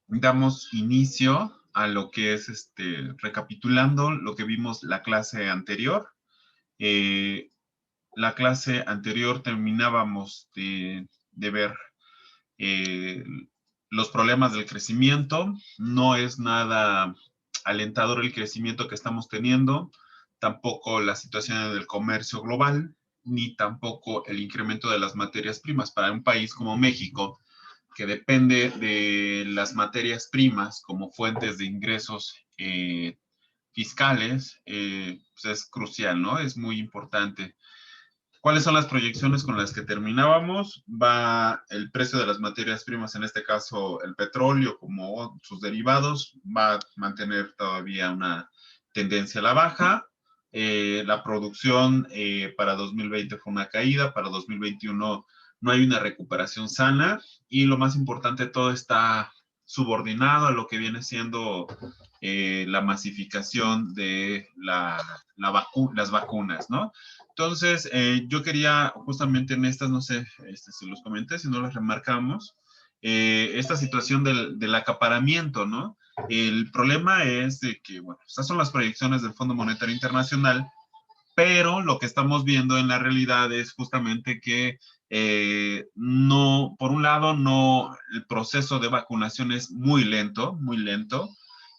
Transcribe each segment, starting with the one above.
damos inicio a lo que es, recapitulando lo que vimos la clase anterior. Eh, la clase anterior terminábamos de ver eh, los problemas del crecimiento. No es nada alentador el crecimiento que estamos teniendo, tampoco la situación del comercio global, ni tampoco el incremento de las materias primas para un país como México, que depende de las materias primas como fuentes de ingresos fiscales, pues es crucial, ¿no? Es muy importante. ¿Cuáles son las proyecciones con las que terminábamos? Va el precio de las materias primas, en este caso el petróleo como sus derivados, va a mantener todavía una tendencia a la baja. La producción para 2020 fue una caída, para 2021 no hay una recuperación sana y lo más importante, todo está subordinado a lo que viene siendo la masificación de las vacunas, ¿no? Entonces, yo quería justamente en estas, no sé si los comenté, si no los remarcamos, esta situación del acaparamiento, ¿no? El problema es de que, bueno, estas son las proyecciones del Fondo Monetario Internacional, pero lo que estamos viendo en la realidad es justamente que no, por un lado, no, el proceso de vacunación es muy lento,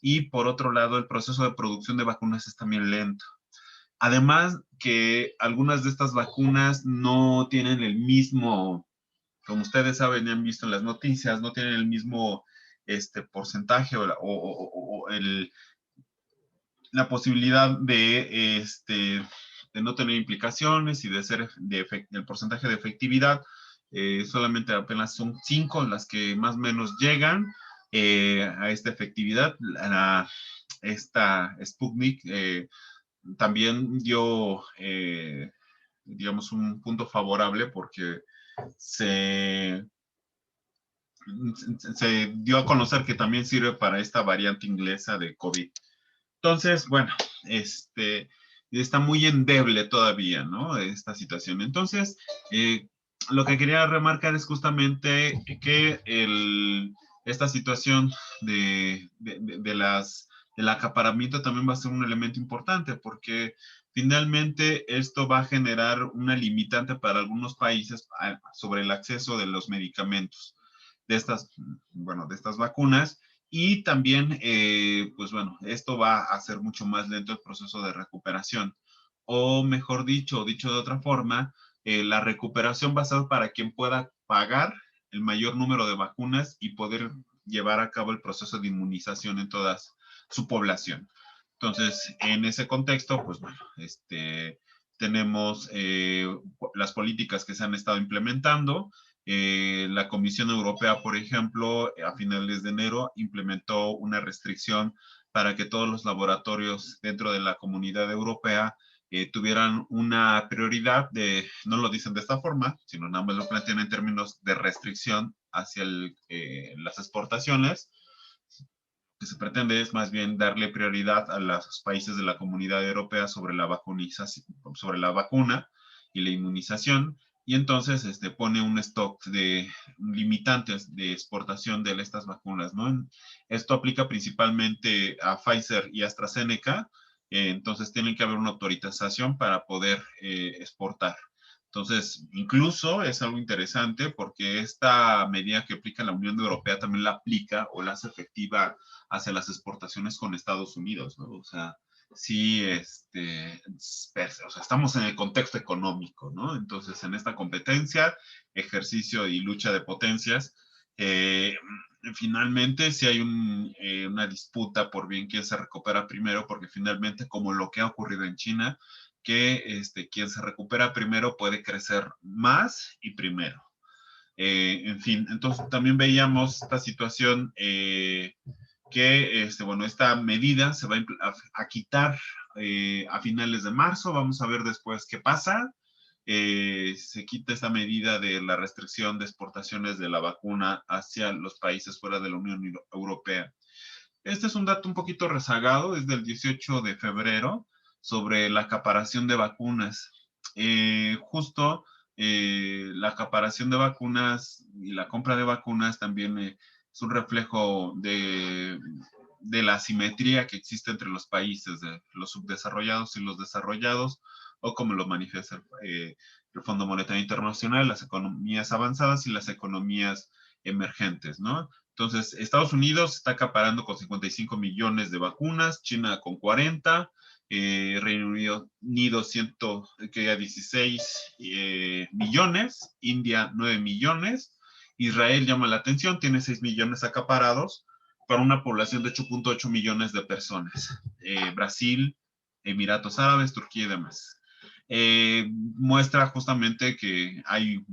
y por otro lado, el proceso de producción de vacunas es también lento. Además que algunas de estas vacunas no tienen el mismo, como ustedes saben y han visto en las noticias, no tienen el mismo porcentaje o la posibilidad de no tener implicaciones y de ser el porcentaje de efectividad. Solamente apenas son 5 las que más o menos llegan a esta efectividad. Esta Sputnik también dio, digamos, un punto favorable porque se, se dio a conocer que también sirve para esta variante inglesa de COVID. Entonces, bueno, está muy endeble todavía, ¿no? Esta situación. Entonces, lo que quería remarcar es justamente que esta situación del acaparamiento también va a ser un elemento importante porque finalmente esto va a generar una limitante para algunos países sobre el acceso de los medicamentos de estas, bueno, de estas vacunas. Y también, pues bueno, esto va a hacer mucho más lento el proceso de recuperación. O mejor dicho, dicho de otra forma, la recuperación va a ser para quien pueda pagar el mayor número de vacunas y poder llevar a cabo el proceso de inmunización en toda su población. Entonces, en ese contexto, pues bueno, tenemos las políticas que se han estado implementando. La Comisión Europea, por ejemplo, a finales de enero implementó una restricción para que todos los laboratorios dentro de la comunidad europea tuvieran una prioridad de, no lo dicen de esta forma, sino nada más lo plantean en términos de restricción hacia las exportaciones. Lo que se pretende es más bien darle prioridad a los países de la comunidad europea sobre la sobre la vacuna y la inmunización, y entonces pone un stock de limitantes de exportación de estas vacunas, ¿no? Esto aplica principalmente a Pfizer y AstraZeneca, entonces tiene que haber una autorización para poder exportar. Entonces, incluso es algo interesante porque esta medida que aplica la Unión Europea también la aplica o la hace efectiva hacia las exportaciones con Estados Unidos, ¿no? O sea, sí, o sea, estamos en el contexto económico, ¿no? Entonces, en esta competencia, ejercicio y lucha de potencias, finalmente sí hay una disputa por bien quién se recupera primero, porque finalmente, como lo que ha ocurrido en China, que quien se recupera primero puede crecer más y primero. En fin, entonces también veíamos esta situación que, bueno, esta medida se va a quitar a finales de marzo. Vamos a ver después qué pasa. Se quita esta medida de la restricción de exportaciones de la vacuna hacia los países fuera de la Unión Europea. Este es un dato un poquito rezagado, es del 18 de febrero, sobre la acaparación de vacunas. Justo la acaparación de vacunas y la compra de vacunas también es un reflejo de la asimetría que existe entre los países, de los subdesarrollados y los desarrollados, o como lo manifiesta el Fondo Monetario Internacional, las economías avanzadas y las economías emergentes, ¿no? Entonces, Estados Unidos está acaparando con 55 millones de vacunas, China con 40, Reino Unido 16 millones, India 9 millones, Israel llama la atención, tiene 6 millones acaparados para una población de 8.8 millones de personas. Brasil, Emiratos Árabes, Turquía y demás. Muestra justamente que hay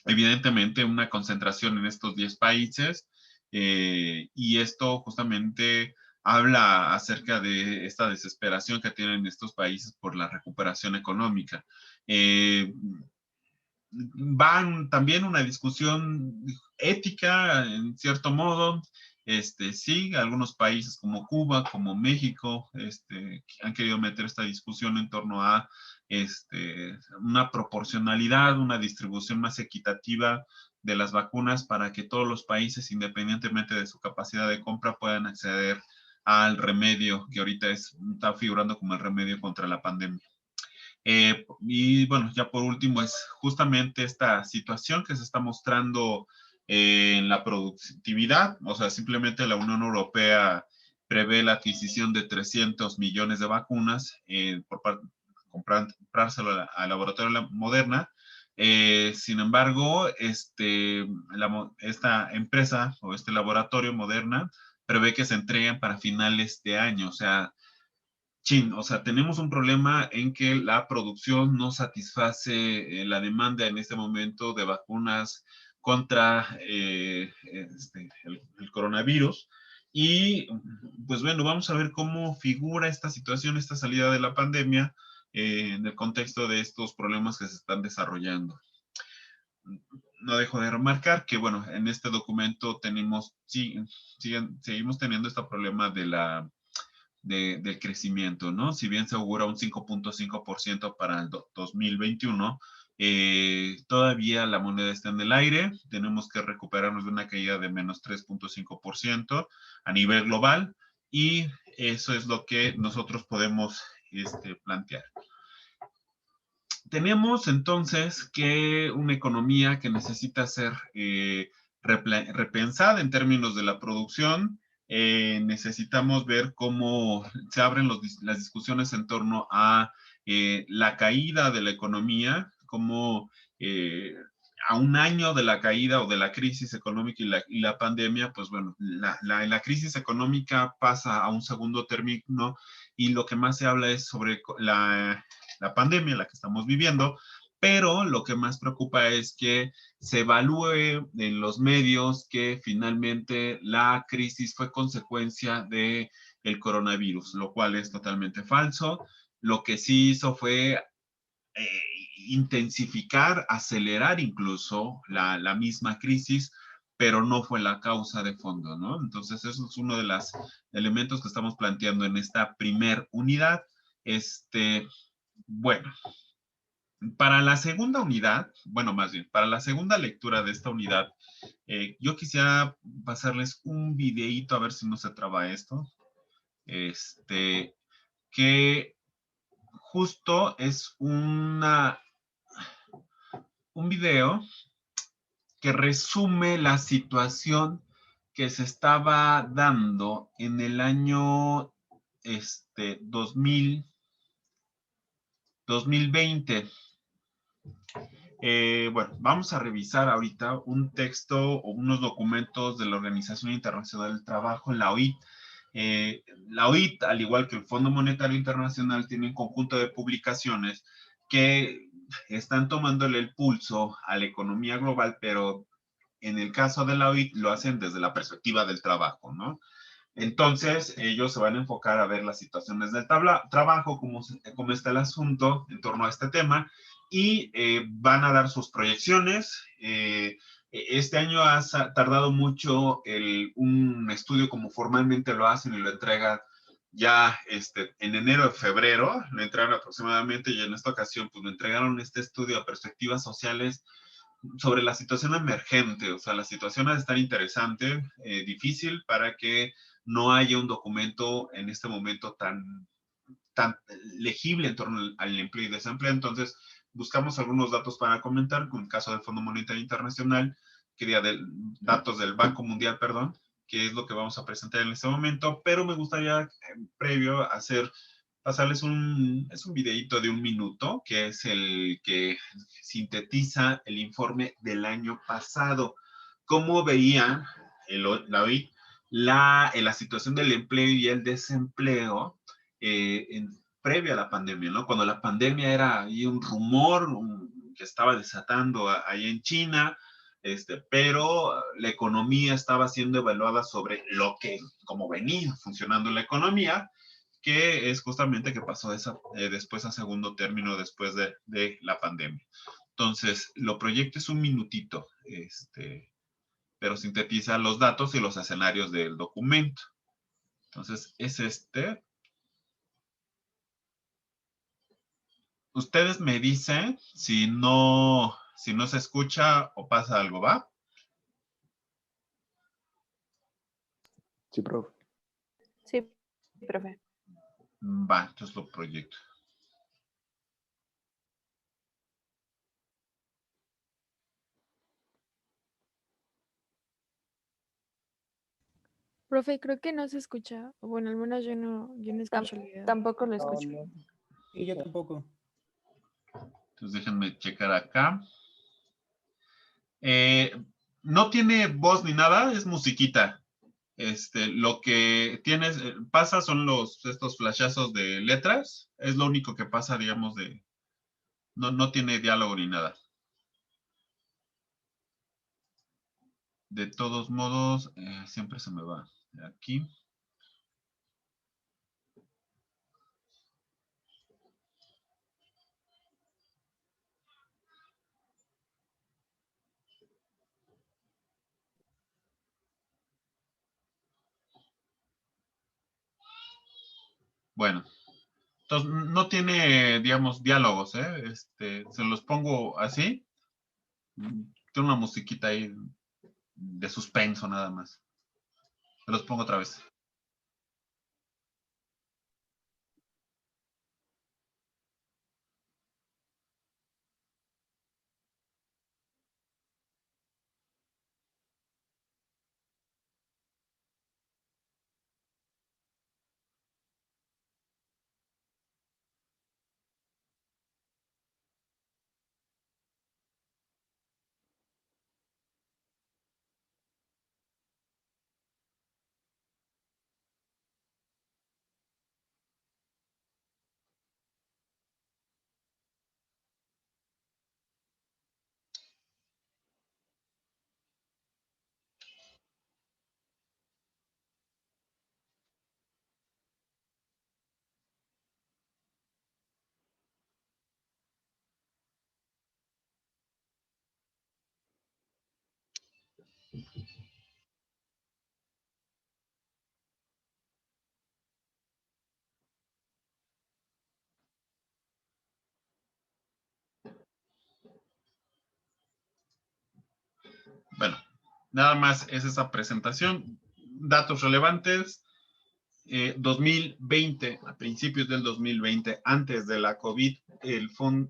evidentemente una concentración en estos 10 países y esto justamente habla acerca de esta desesperación que tienen estos países por la recuperación económica. Van también una discusión ética, en cierto modo. Sí, algunos países como Cuba, como México, han querido meter esta discusión en torno a una proporcionalidad, una distribución más equitativa de las vacunas para que todos los países, independientemente de su capacidad de compra, puedan acceder al remedio que ahorita está figurando como el remedio contra la pandemia. Y bueno, ya por último es justamente esta situación que se está mostrando en la productividad, o sea, simplemente la Unión Europea prevé la adquisición de 300 millones de vacunas por comprárselo al laboratorio Moderna. Sin embargo, esta empresa o este laboratorio Moderna prevé que se entreguen para finales de año, o sea, o sea, tenemos un problema en que la producción no satisface la demanda en este momento de vacunas contra el coronavirus. Y pues bueno, vamos a ver cómo figura esta situación, esta salida de la pandemia en el contexto de estos problemas que se están desarrollando. No dejo de remarcar que, bueno, en este documento seguimos teniendo este problema del crecimiento, ¿no? Si bien se augura un 5.5% para el 2021, todavía la moneda está en el aire, tenemos que recuperarnos de una caída de menos 3.5% a nivel global y eso es lo que nosotros podemos plantear. Tenemos entonces que una economía que necesita ser repensada en términos de la producción. Necesitamos ver cómo se abren las discusiones en torno a la caída de la economía, cómo a un año de la caída o de la crisis económica y la pandemia, pues bueno, la crisis económica pasa a un segundo término y lo que más se habla es sobre la pandemia, la que estamos viviendo, pero lo que más preocupa es que se evalúe en los medios que finalmente la crisis fue consecuencia de el coronavirus, lo cual es totalmente falso. Lo que sí hizo fue intensificar, acelerar incluso la misma crisis, pero no fue la causa de fondo, ¿no? Entonces, eso es uno de los elementos que estamos planteando en esta primer unidad. Bueno, para la segunda unidad, bueno, más bien, para la segunda lectura de esta unidad, yo quisiera pasarles un videíto a ver si no se traba esto. Que justo es un video que resume la situación que se estaba dando en el año 2020. Bueno, vamos a revisar ahorita un texto o unos documentos de la Organización Internacional del Trabajo, la OIT. La OIT, al igual que el Fondo Monetario Internacional, tiene un conjunto de publicaciones que están tomándole el pulso a la economía global, pero en el caso de la OIT lo hacen desde la perspectiva del trabajo, ¿no? Entonces, ellos se van a enfocar a ver las situaciones del trabajo, cómo está el asunto en torno a este tema, y van a dar sus proyecciones. Este año ha tardado mucho un estudio como formalmente lo hacen y lo entregan ya en enero o febrero, lo entregaron aproximadamente, y en esta ocasión pues lo entregaron este estudio a perspectivas sociales sobre la situación emergente, o sea, la situación ha de estar interesante, difícil para que no haya un documento en este momento tan legible en torno al empleo y desempleo. Entonces, buscamos algunos datos para comentar, con el caso del Fondo Monetario Internacional, quería datos del Banco Mundial, perdón, que es lo que vamos a presentar en este momento, pero me gustaría, previo, pasarles es un videito de 1 minuto, que es el que sintetiza el informe del año pasado. ¿Cómo veía la situación del empleo y el desempleo previo a la pandemia, ¿no? Cuando la pandemia era ahí un rumor que estaba desatando ahí en China, pero la economía estaba siendo evaluada sobre cómo venía funcionando la economía, que es justamente que pasó después a segundo término después de la pandemia. Entonces, lo proyecto es 1 minutito, pero sintetiza los datos y los escenarios del documento. Entonces, es este. Ustedes me dicen si no se escucha o pasa algo, ¿va? Sí, profe. Sí, profe. Va, entonces lo proyecto. Profe, creo que no se escucha. Bueno, al menos yo no escucho el video. Tampoco lo escucho. Y yo tampoco. Entonces déjenme checar acá. No tiene voz ni nada, es musiquita. Lo que pasa son estos flashazos de letras. Es lo único que pasa, digamos, no tiene diálogo ni nada. De todos modos, siempre se me va. Aquí. Bueno, entonces no tiene, digamos, diálogos, ¿eh? Se los pongo así. Tiene una musiquita ahí de suspenso nada más. Se los pongo otra vez. Bueno, nada más es esa presentación. Datos relevantes. 2020, a principios del 2020, antes de la COVID, el fondo,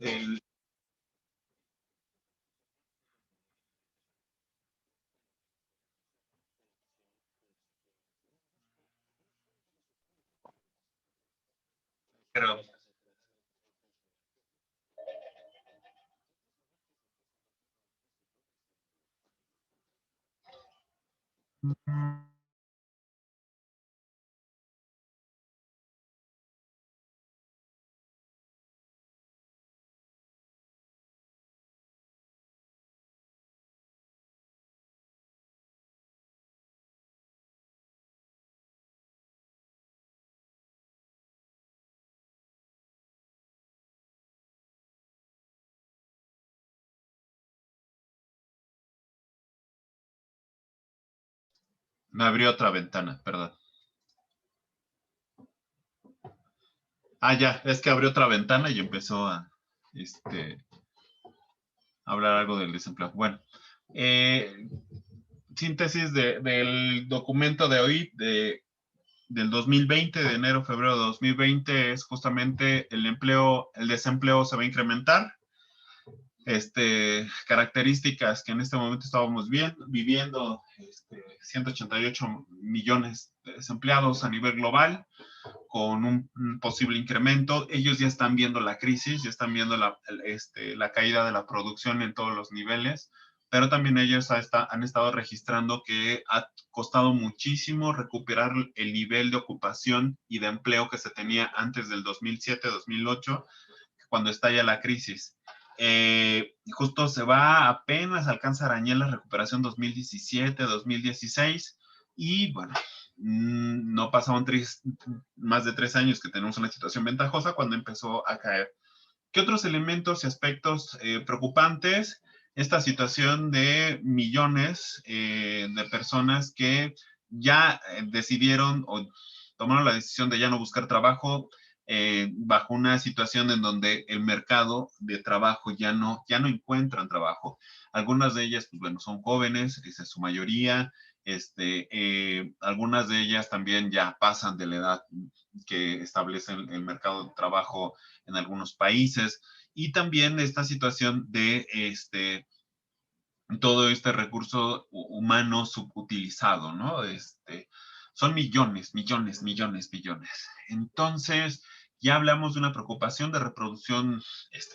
creo. Me abrió otra ventana, perdón. Ah, ya, es que abrió otra ventana y empezó a hablar algo del desempleo. Bueno, síntesis del documento de hoy, del 2020, de enero, febrero de 2020, es justamente el desempleo se va a incrementar. Características que en este momento estábamos viviendo, 188 millones de desempleados a nivel global, con un posible incremento. Ellos ya están viendo la crisis, ya están viendo la caída de la producción en todos los niveles, pero también ellos han estado registrando que ha costado muchísimo recuperar el nivel de ocupación y de empleo que se tenía antes del 2007-2008, cuando estalla la crisis. Justo se va, apenas alcanza a arañar la recuperación 2017-2016, y bueno, no pasaban más de 3 años que tenemos una situación ventajosa cuando empezó a caer. ¿Qué otros elementos y aspectos preocupantes? Esta situación de millones de personas que ya decidieron o tomaron la decisión de ya no buscar trabajo, bajo una situación en donde el mercado de trabajo ya no encuentran trabajo. Algunas de ellas, pues bueno, son jóvenes, esa es su mayoría. Algunas de ellas también ya pasan de la edad que establecen el mercado de trabajo en algunos países, y también esta situación de todo este recurso humano subutilizado, ¿no? Son millones, millones, millones, millones. Entonces, ya hablamos de una preocupación de reproducción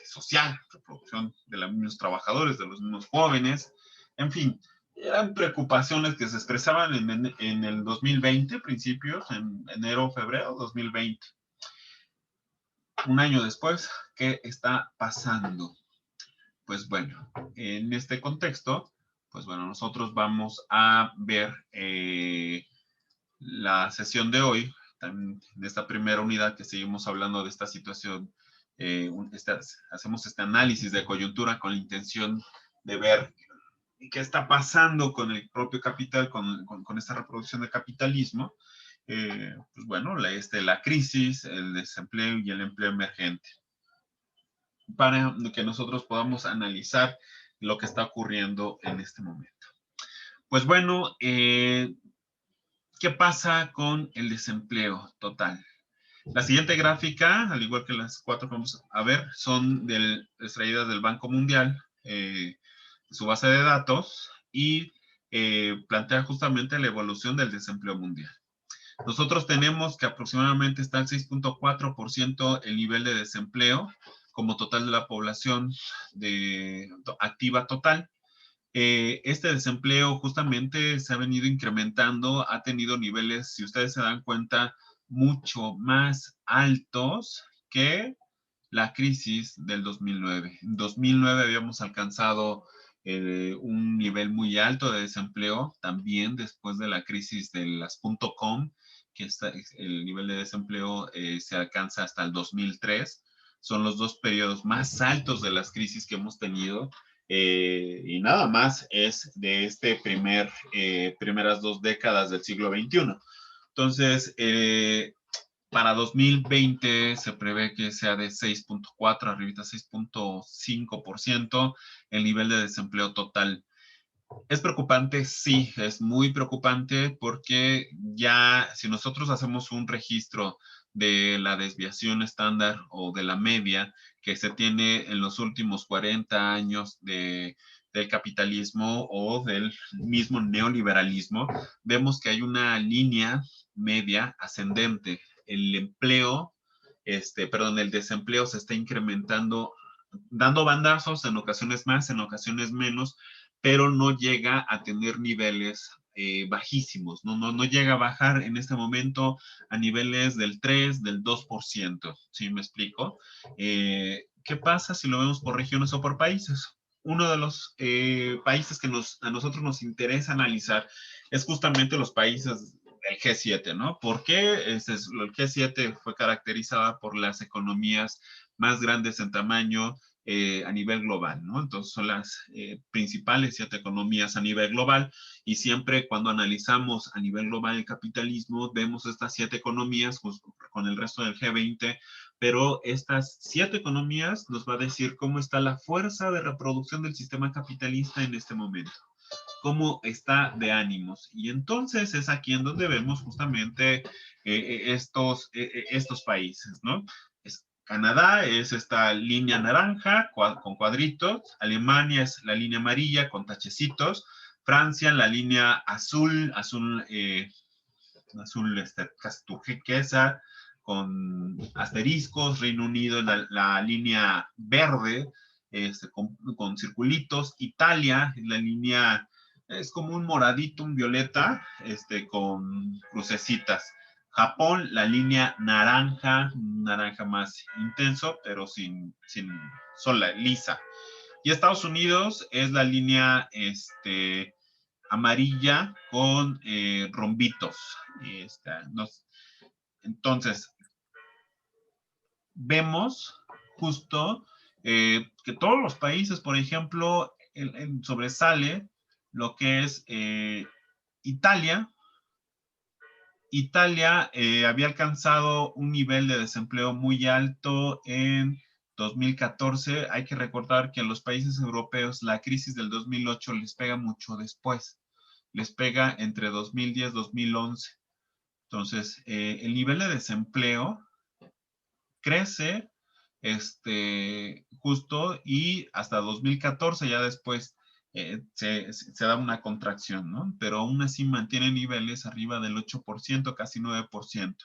social, reproducción de los mismos trabajadores, de los mismos jóvenes, en fin, eran preocupaciones que se expresaban en el 2020, principios, en enero, febrero 2020. Un año después, ¿qué está pasando? Pues bueno, en este contexto, pues bueno, nosotros vamos a ver la sesión de hoy, de esta primera unidad que seguimos hablando de esta situación. Hacemos este análisis de coyuntura con la intención de ver qué está pasando con el propio capital, con esta reproducción de capitalismo. Pues bueno, la crisis, el desempleo y el empleo emergente, para que nosotros podamos analizar lo que está ocurriendo en este momento. Pues bueno, ¿qué pasa con el desempleo total? La siguiente gráfica, al igual que las 4 que vamos a ver, son extraídas del Banco Mundial, su base de datos, y plantea justamente la evolución del desempleo mundial. Nosotros tenemos que aproximadamente está el 6.4% el nivel de desempleo como total de la población activa total. Este desempleo justamente se ha venido incrementando, ha tenido niveles, si ustedes se dan cuenta, mucho más altos que la crisis del 2009. En 2009 habíamos alcanzado un nivel muy alto de desempleo, también después de la crisis de las .com, que el nivel de desempleo se alcanza hasta el 2003. Son los 2 periodos más altos de las crisis que hemos tenido, y nada más es de primeras 2 décadas del siglo XXI. Entonces, para 2020 se prevé que sea de 6.4, arribita 6.5% el nivel de desempleo total. ¿Es preocupante? Sí, es muy preocupante, porque ya si nosotros hacemos un registro de la desviación estándar o de la media que se tiene en los últimos 40 años del capitalismo o del mismo neoliberalismo, vemos que hay una línea media ascendente. El desempleo se está incrementando, dando bandazos, en ocasiones más, en ocasiones menos, pero no llega a tener niveles bajísimos, no llega a bajar en este momento a niveles del 3, del 2%, ¿sí me explico? ¿Qué pasa si lo vemos por regiones o por países? Uno de los países que a nosotros nos interesa analizar es justamente los países del G7, ¿no? ¿Por qué? El G7 fue caracterizada por las economías más grandes en tamaño a nivel global, ¿no? Entonces son las principales 7 economías a nivel global, y siempre cuando analizamos a nivel global el capitalismo, vemos estas 7 economías con el resto del G20 pero estas 7 economías nos va a decir cómo está la fuerza de reproducción del sistema capitalista en este momento, cómo está de ánimos. Y entonces es aquí en donde vemos justamente estos países, ¿no? Canadá es esta línea naranja con cuadritos, Alemania es la línea amarilla con tachecitos, Francia la línea azul turquesa con asteriscos, Reino Unido la línea verde con circulitos, Italia la línea es como un moradito, un violeta con crucecitas. Japón, la línea naranja, naranja más intenso, pero sin sola, lisa. Y Estados Unidos es la línea amarilla con rombitos. Entonces, vemos justo que todos los países, por ejemplo, sobresale lo que es Italia. Italia había alcanzado un nivel de desempleo muy alto en 2014. Hay que recordar que a los países europeos la crisis del 2008 les pega mucho después. Les pega entre 2010 y 2011. Entonces, el nivel de desempleo crece justo y hasta 2014 ya después se da una contracción, ¿no? Pero aún así mantiene niveles arriba del 8%, casi 9%.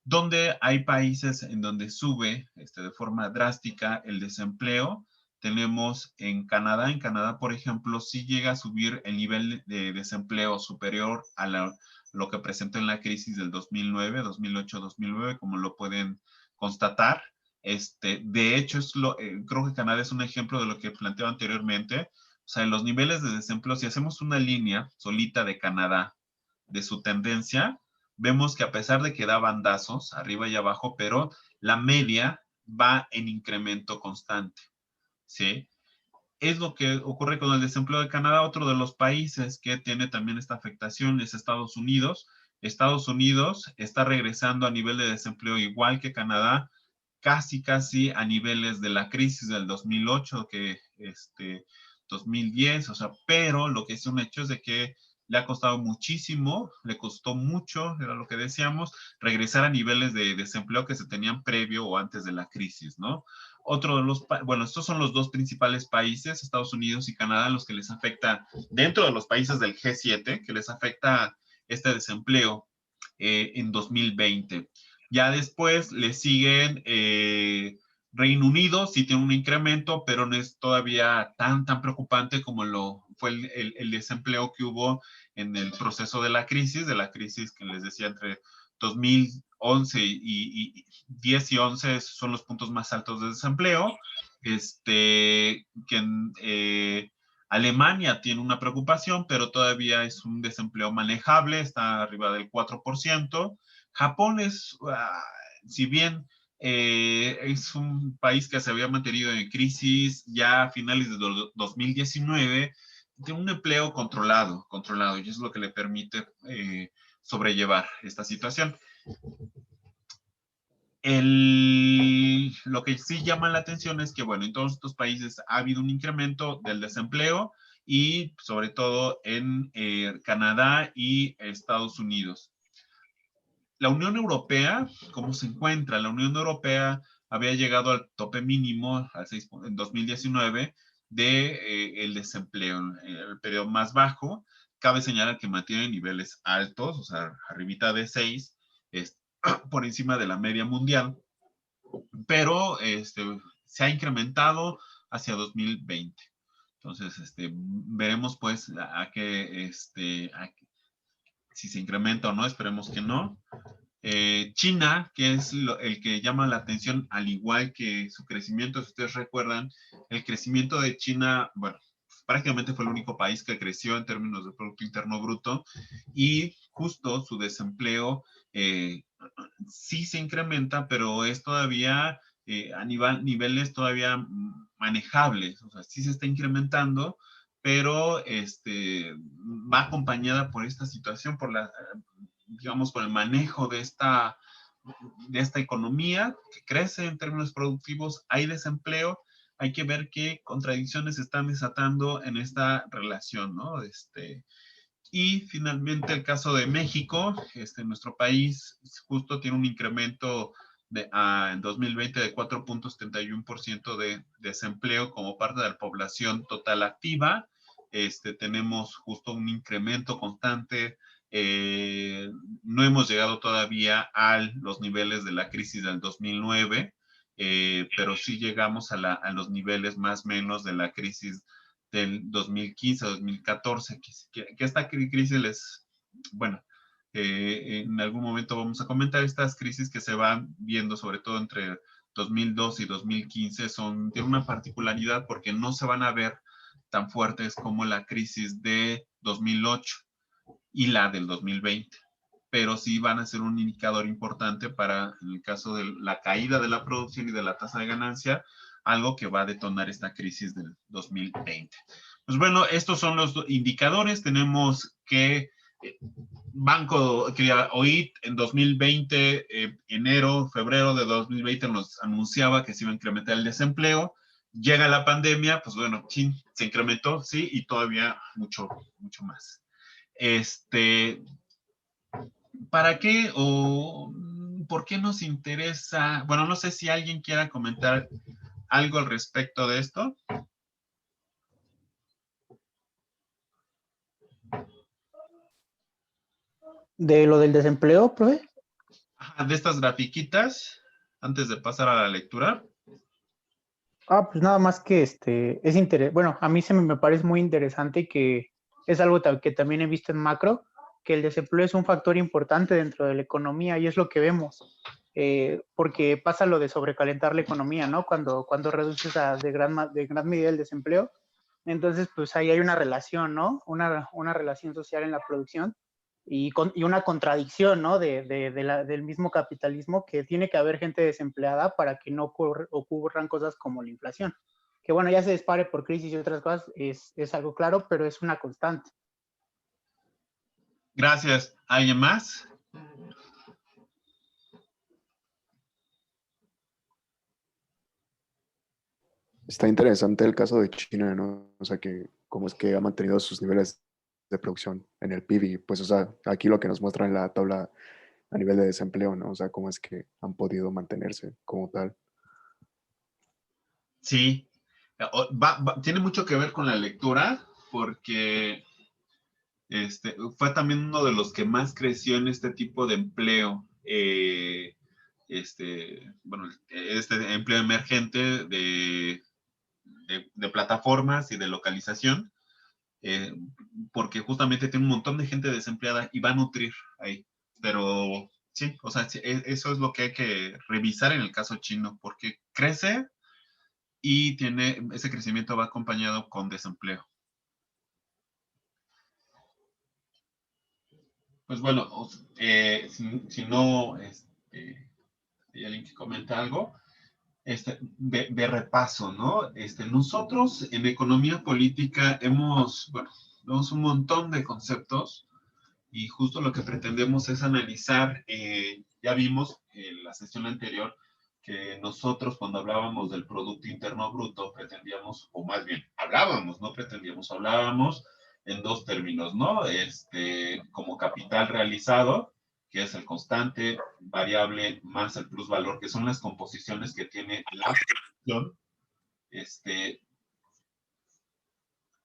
Donde hay países en donde sube de forma drástica el desempleo, tenemos en Canadá, por ejemplo, sí llega a subir el nivel de desempleo superior a lo que presentó en la crisis del 2009, 2008, 2009, como lo pueden constatar. De hecho, creo que Canadá es un ejemplo de lo que planteaba anteriormente. O sea, en los niveles de desempleo, si hacemos una línea solita de Canadá, de su tendencia, vemos que a pesar de que da bandazos arriba y abajo, pero la media va en incremento constante, ¿sí? Es lo que ocurre con el desempleo de Canadá. Otro de los países que tiene también esta afectación es Estados Unidos. Estados Unidos está regresando a nivel de desempleo igual que Canadá, casi a niveles de la crisis del 2008, 2010, o sea, pero lo que es un hecho es de que le ha costado muchísimo, le costó mucho, era lo que decíamos, regresar a niveles de desempleo que se tenían previo o antes de la crisis, ¿no? Otro de bueno, estos son los dos principales países, Estados Unidos y Canadá, los que les afecta, dentro de los países del G7, que les afecta este desempleo en 2020. Ya después le siguen Reino Unido, sí tiene un incremento, pero no es todavía tan preocupante como lo fue el desempleo que hubo en el proceso de la crisis que les decía entre 2011 y 10 y 11 son los puntos más altos de desempleo. Que en Alemania tiene una preocupación, pero todavía es un desempleo manejable, está arriba del 4%. Japón es, si bien es un país que se había mantenido en crisis ya a finales de 2019, tiene un empleo controlado, y es lo que le permite sobrellevar esta situación. Lo que sí llama la atención es que, bueno, en todos estos países ha habido un incremento del desempleo y sobre todo en Canadá y Estados Unidos. La Unión Europea, ¿cómo se encuentra? La Unión Europea había llegado al tope mínimo en 2019 del desempleo, el periodo más bajo. Cabe señalar que mantiene niveles altos, o sea, arribita de 6, por encima de la media mundial, pero se ha incrementado hacia 2020. Entonces, veremos pues si se incrementa o no, esperemos que no. China, que es el que llama la atención, al igual que su crecimiento, si ustedes recuerdan, el crecimiento de China, bueno, prácticamente fue el único país que creció en términos de Producto Interno Bruto y justo su desempleo sí se incrementa, pero es todavía a niveles todavía manejables, o sea, sí se está incrementando, pero va acompañada por esta situación, digamos, por el manejo de esta de esta economía que crece en términos productivos, hay desempleo, hay que ver qué contradicciones se están desatando en esta relación, ¿no? Y finalmente el caso de México, nuestro país justo tiene un incremento en 2020 de 4.71% de desempleo como parte de la población total activa. Tenemos justo un incremento constante. No hemos llegado todavía a los niveles de la crisis del 2009, pero sí llegamos a los niveles más o menos de la crisis del 2015-2014, que esta crisis bueno, en algún momento vamos a comentar estas crisis que se van viendo, sobre todo entre 2002 y 2015, tienen una particularidad porque no se van a ver tan fuertes como la crisis de 2008 y la del 2020, pero sí van a ser un indicador importante para, en el caso de la caída de la producción y de la tasa de ganancia, algo que va a detonar esta crisis del 2020. Pues bueno, estos son los indicadores. Tenemos que OIT en 2020, enero, febrero de 2020 nos anunciaba que se iba a incrementar el desempleo. Llega la pandemia, pues bueno, se incrementó, sí, y todavía mucho, mucho más. ¿Para qué o por qué nos interesa? Bueno, no sé si alguien quiera comentar algo al respecto de esto. ¿De lo del desempleo, profe? De estas grafiquitas, antes de pasar a la lectura. Pues nada más que es interesante. Bueno, a mí me parece muy interesante que es algo que también he visto en macro, que el desempleo es un factor importante dentro de la economía y es lo que vemos, porque pasa lo de sobrecalentar la economía, ¿no? Cuando reduces de gran medida el desempleo, entonces pues ahí hay una relación, ¿no? Una relación social en la producción y una contradicción, ¿no? Del mismo capitalismo, que tiene que haber gente desempleada para que no ocurran cosas como la inflación. Que bueno, ya se dispare por crisis y otras cosas, es algo claro, pero es una constante. Gracias. ¿Alguien más? Está interesante el caso de China, ¿no? O sea, que cómo es que ha mantenido sus niveles de producción en el PIB y pues, o sea, aquí lo que nos muestra en la tabla a nivel de desempleo, ¿no? O sea, cómo es que han podido mantenerse como tal. Sí. Tiene mucho que ver con la lectura porque fue también uno de los que más creció en este tipo de empleo. Bueno, este empleo emergente de plataformas y de localización, porque justamente tiene un montón de gente desempleada y va a nutrir ahí. Pero sí, o sea, sí, eso es lo que hay que revisar en el caso chino, porque crece y ese crecimiento va acompañado con desempleo. Pues bueno, si no, hay alguien que comenta algo, de repaso, ¿no? Nosotros en economía política vemos un montón de conceptos y justo lo que pretendemos es analizar, ya vimos en la sesión anterior que nosotros cuando hablábamos del Producto Interno Bruto pretendíamos, o más bien hablábamos, no pretendíamos, hablábamos en dos términos, ¿no? Como capital realizado, que es el constante, variable, más el plusvalor, que son las composiciones que tiene la producción,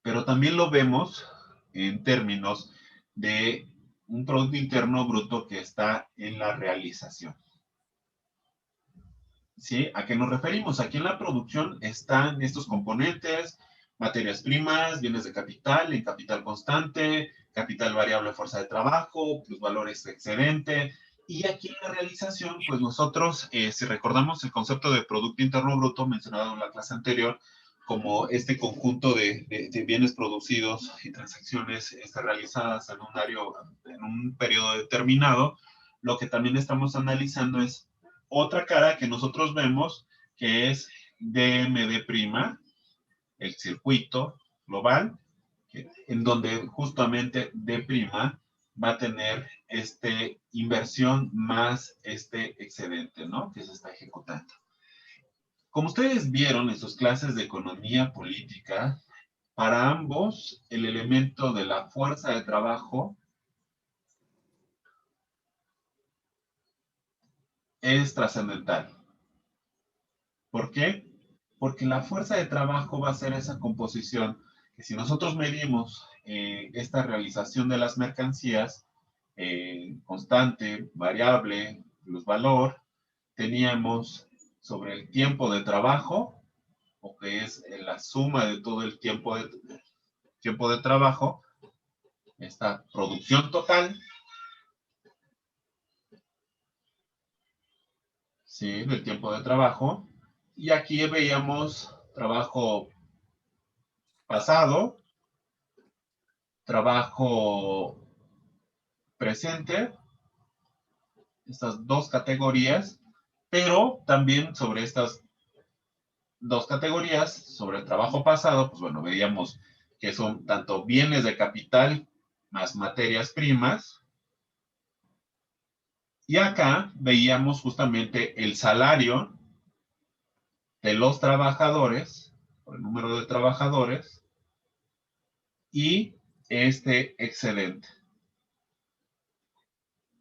pero también lo vemos en términos de un Producto Interno Bruto que está en la realización. ¿Sí? ¿A qué nos referimos? Aquí en la producción están estos componentes, materias primas, bienes de capital, en capital constante, capital variable, fuerza de trabajo, plusvalores excedente. Y aquí en la realización, pues nosotros, si recordamos el concepto de Producto Interno Bruto mencionado en la clase anterior, como este conjunto de bienes producidos y transacciones realizadas en un periodo determinado, lo que también estamos analizando es otra cara que nosotros vemos, que es DMD', el circuito global, en donde justamente D' va a tener inversión más este excedente, ¿no? Que se está ejecutando. Como ustedes vieron en sus clases de economía política, para ambos el elemento de la fuerza de trabajo es trascendental. ¿Por qué? Porque la fuerza de trabajo va a ser esa composición que si nosotros medimos esta realización de las mercancías, constante, variable, plusvalor, teníamos sobre el tiempo de trabajo, o que es la suma de todo el tiempo de trabajo, esta producción total, ¿sí? Del tiempo de trabajo. Y aquí veíamos trabajo pasado, trabajo presente, estas dos categorías, pero también sobre estas dos categorías, sobre el trabajo pasado, pues bueno, veíamos que son tanto bienes de capital más materias primas, y acá veíamos justamente el salario de los trabajadores, por el número de trabajadores, y este excedente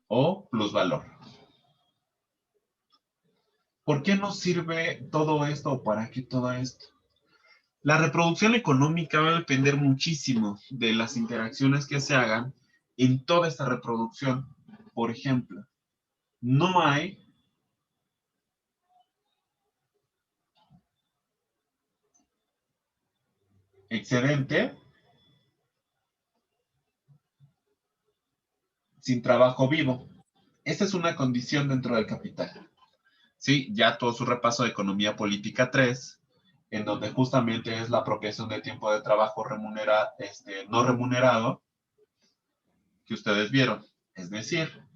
o plusvalor. ¿Por qué nos sirve todo esto o para qué todo esto? La reproducción económica va a depender muchísimo de las interacciones que se hagan en toda esta reproducción. Por ejemplo, no hay excedente sin trabajo vivo. Esta es una condición dentro del capital. Sí, ya todo su repaso de Economía Política 3, en donde justamente es la apropiación de tiempo de trabajo no remunerado, que ustedes vieron. Es decir,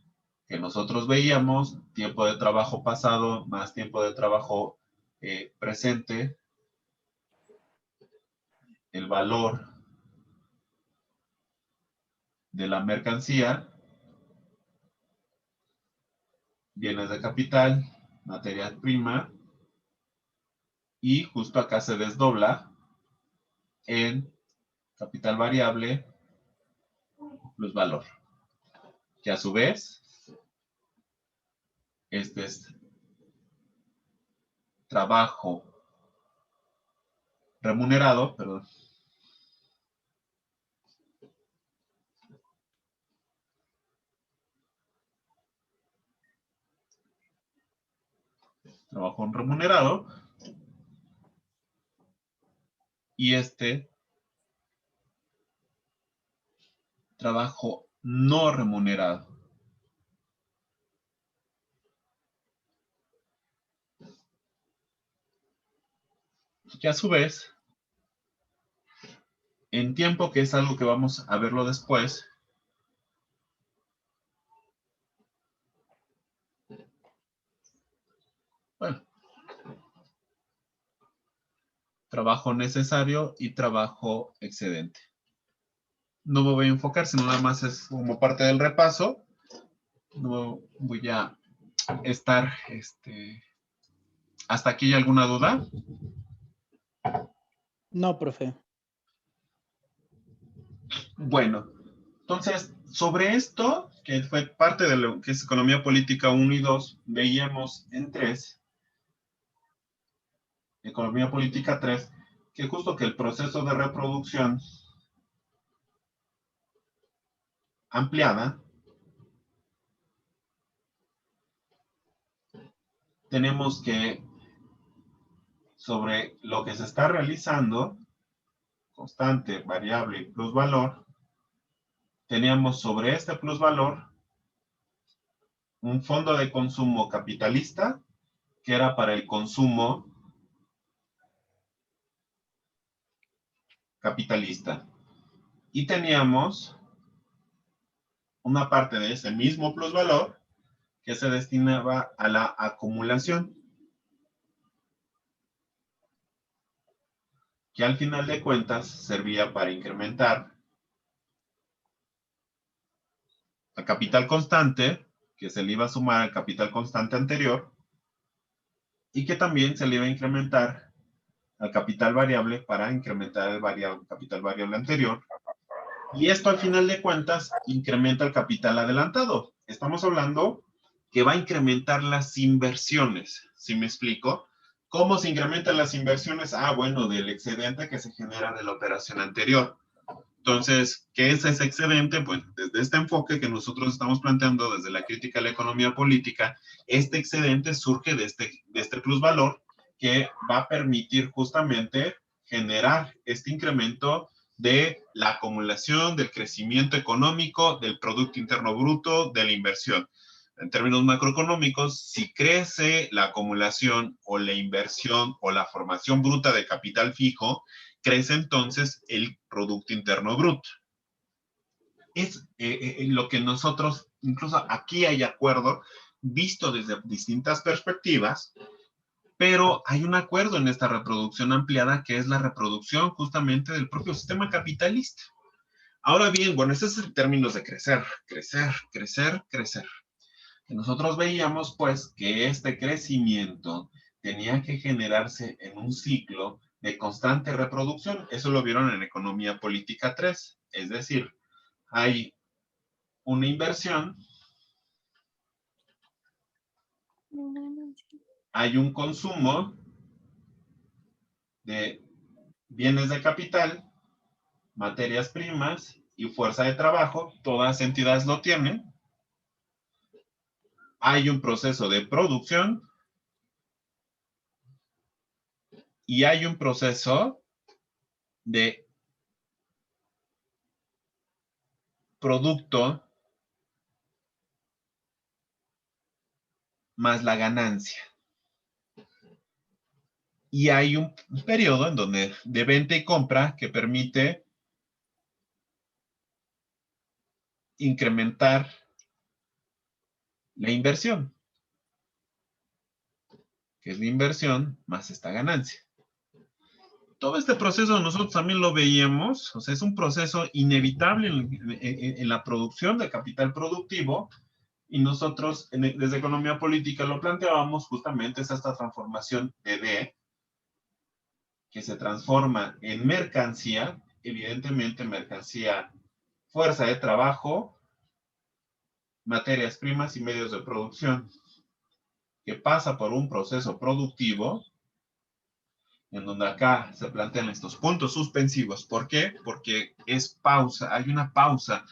que nosotros veíamos tiempo de trabajo pasado más tiempo de trabajo presente, el valor de la mercancía, bienes de capital, materia prima, y justo acá se desdobla en capital variable plus valor, que a su vez, este es trabajo remunerado, perdón, trabajo remunerado, y trabajo no remunerado. Que a su vez, en tiempo, que es algo que vamos a verlo después, bueno, trabajo necesario y trabajo excedente. No me voy a enfocar, sino nada más es como parte del repaso. No voy a estar, ¿hasta aquí hay alguna duda? No, profe. Bueno, entonces, sobre esto, que fue parte de lo que es Economía Política 1 y 2, veíamos en 3, Economía Política 3, que justo que el proceso de reproducción ampliada, tenemos que, sobre lo que se está realizando, constante, variable y plusvalor, teníamos sobre este plusvalor un fondo de consumo capitalista, que era para el consumo capitalista. Y teníamos una parte de ese mismo plusvalor que se destinaba a la acumulación, que al final de cuentas servía para incrementar al capital constante, que se le iba a sumar al capital constante anterior, y que también se le iba a incrementar al capital variable para incrementar el capital variable anterior. Y esto al final de cuentas incrementa el capital adelantado. Estamos hablando que va a incrementar las inversiones. ¿Sí me explico? ¿Cómo se incrementan las inversiones? Ah, bueno, del excedente que se genera de la operación anterior. Entonces, ¿qué es ese excedente? Pues desde este enfoque que nosotros estamos planteando desde la crítica a la economía política, este excedente surge de este plusvalor que va a permitir justamente generar este incremento de la acumulación, del crecimiento económico, del Producto Interno Bruto, de la inversión. En términos macroeconómicos, si crece la acumulación o la inversión o la formación bruta de capital fijo, crece entonces el Producto Interno Bruto. Es lo que nosotros, incluso aquí hay acuerdo, visto desde distintas perspectivas, pero hay un acuerdo en esta reproducción ampliada que es la reproducción justamente del propio sistema capitalista. Ahora bien, bueno, ese es en términos de crecer, crecer, crecer, crecer. Nosotros veíamos pues que este crecimiento tenía que generarse en un ciclo de constante reproducción. Eso lo vieron en Economía Política 3. Es decir, hay una inversión, hay un consumo de bienes de capital, materias primas y fuerza de trabajo. Todas entidades lo tienen. Hay un proceso de producción y hay un proceso de producto más la ganancia. Y hay un periodo en donde de venta y compra que permite incrementar la inversión, que es la inversión más esta ganancia. Todo este proceso nosotros también lo veíamos, o sea, es un proceso inevitable en la producción de capital productivo, y nosotros desde Economía Política lo planteábamos justamente, es esta transformación de D, que se transforma en mercancía, evidentemente mercancía, fuerza de trabajo, materias primas y medios de producción, que pasa por un proceso productivo, en donde acá se plantean estos puntos suspensivos. ¿Por qué? Porque es pausa, hay una pausa.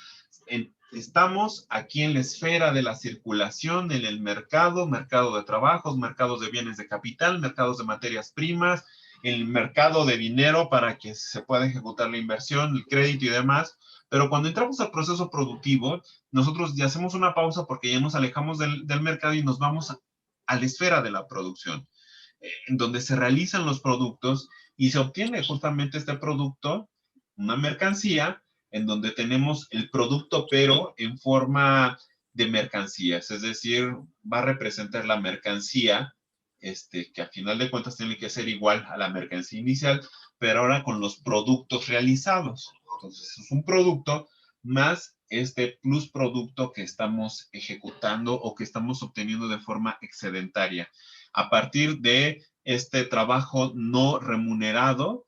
Estamos aquí en la esfera de la circulación, en el mercado, mercado de trabajos, mercados de bienes de capital, mercados de materias primas, el mercado de dinero para que se pueda ejecutar la inversión, el crédito y demás. Pero cuando entramos al proceso productivo, nosotros ya hacemos una pausa porque ya nos alejamos del mercado y nos vamos a la esfera de la producción, en donde se realizan los productos y se obtiene justamente este producto, una mercancía, en donde tenemos el producto pero en forma de mercancías, es decir, va a representar la mercancía, que a final de cuentas tiene que ser igual a la mercancía inicial, pero ahora con los productos realizados. Entonces es un producto más este plus producto que estamos ejecutando o que estamos obteniendo de forma excedentaria a partir de este trabajo no remunerado.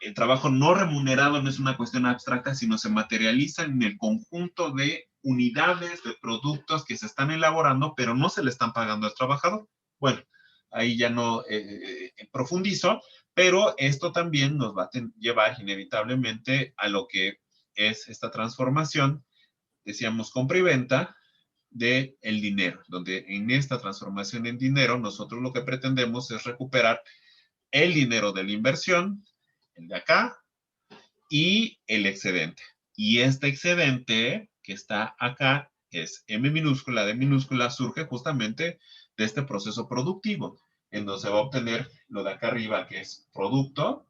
El trabajo no remunerado no es una cuestión abstracta, sino se materializa en el conjunto de unidades, de productos que se están elaborando, pero no se le están pagando al trabajador. Bueno, ahí ya no profundizo, pero esto también nos va a llevar inevitablemente a lo que es esta transformación, decíamos compra y venta, de el dinero, donde en esta transformación en dinero nosotros lo que pretendemos es recuperar el dinero de la inversión, el de acá, y el excedente. Y este excedente que está acá es M minúscula, D minúscula, surge justamente de este proceso productivo, en donde se va a obtener lo de acá arriba, que es producto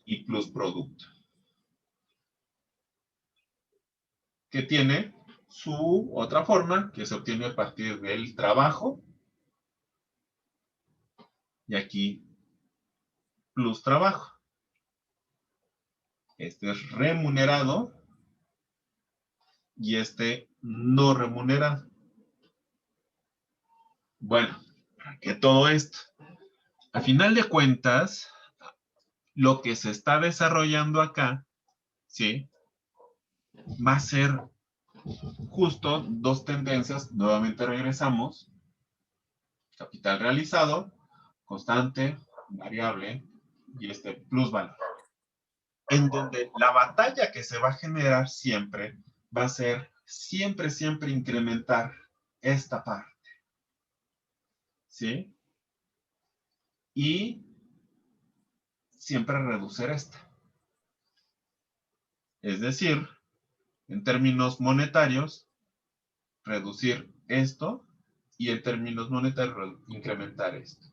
y plus producto, que tiene su otra forma, que se obtiene a partir del trabajo, y aquí plus trabajo. Este es remunerado y este no remunerado. Bueno, que todo esto, a final de cuentas, lo que se está desarrollando acá, ¿sí? Va a ser justo dos tendencias, nuevamente regresamos, capital realizado, constante, variable, y este plusvalor. En donde la batalla que se va a generar siempre va a ser siempre incrementar esta parte, ¿sí? Y siempre reducir esta. Es decir, en términos monetarios, reducir esto y en términos monetarios incrementar esto.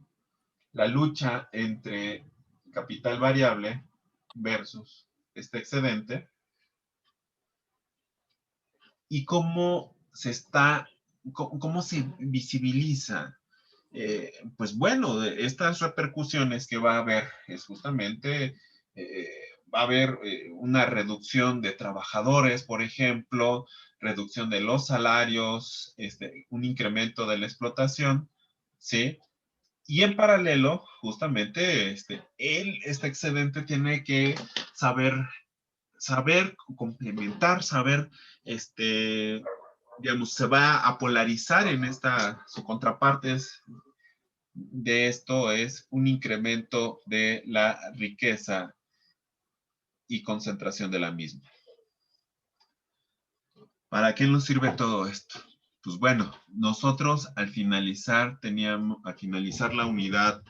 La lucha entre capital variable versus este excedente y cómo se visibiliza. Pues bueno, estas repercusiones que va a haber es justamente, va a haber una reducción de trabajadores, por ejemplo, reducción de los salarios, un incremento de la explotación, ¿sí? Y en paralelo, justamente, este excedente tiene que saber complementar, saber, digamos, se va a polarizar en su contraparte de esto es un incremento de la riqueza y concentración de la misma. ¿Para qué nos sirve todo esto? Pues bueno, nosotros al finalizar la unidad,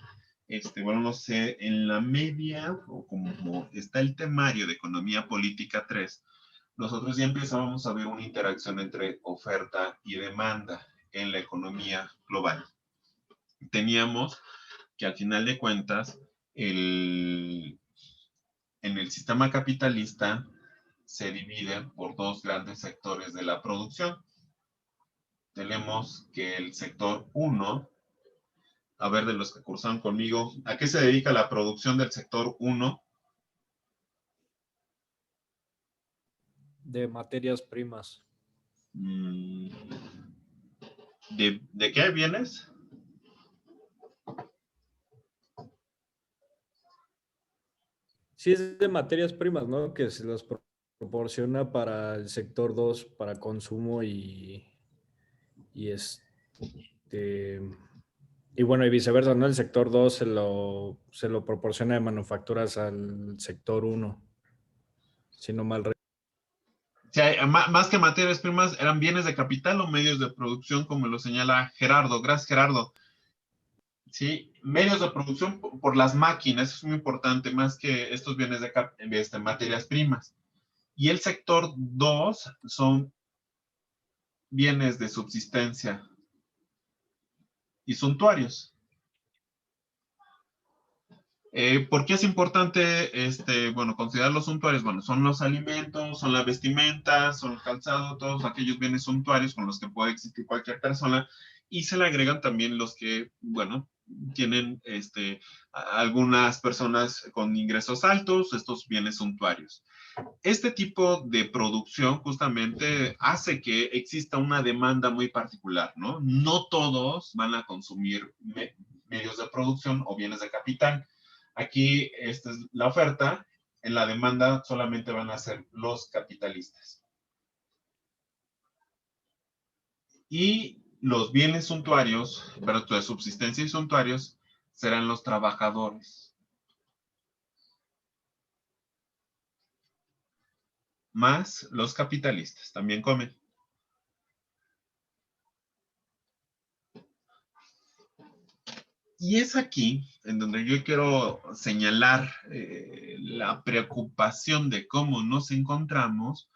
bueno, no sé, en la media, o como está el temario de Economía Política 3, nosotros ya empezábamos a ver una interacción entre oferta y demanda en la economía global. Teníamos que al final de cuentas, en el sistema capitalista se divide por dos grandes sectores de la producción. Tenemos que el sector 1, a ver, de los que cursaron conmigo, ¿a qué se dedica la producción del sector 1? De materias primas. ¿De qué vienes? Sí, es de materias primas, ¿no? Que se las proporciona para el sector 2, para consumo y y bueno, y viceversa, ¿no? El sector 2 se lo proporciona de manufacturas al sector 1, si no mal recuerdo. Sí, más que materias primas, eran bienes de capital o medios de producción, como lo señala Gerardo. Gracias, Gerardo. Sí, medios de producción por las máquinas, eso es muy importante, más que estos bienes de materias primas. Y el sector 2 son bienes de subsistencia y suntuarios. ¿Por qué es importante bueno, considerar los suntuarios? Bueno, son los alimentos, son la vestimenta, son el calzado, todos aquellos bienes suntuarios con los que puede existir cualquier persona, y se le agregan también los que, bueno, tienen algunas personas con ingresos altos, estos bienes suntuarios. Este tipo de producción justamente hace que exista una demanda muy particular, ¿no? No todos van a consumir medios de producción o bienes de capital. Aquí esta es la oferta, en la demanda solamente van a ser los capitalistas. Y los bienes suntuarios, pero de subsistencia y suntuarios, serán los trabajadores. Más los capitalistas, también comen. Y es aquí en donde yo quiero señalar la preocupación de cómo nos encontramos,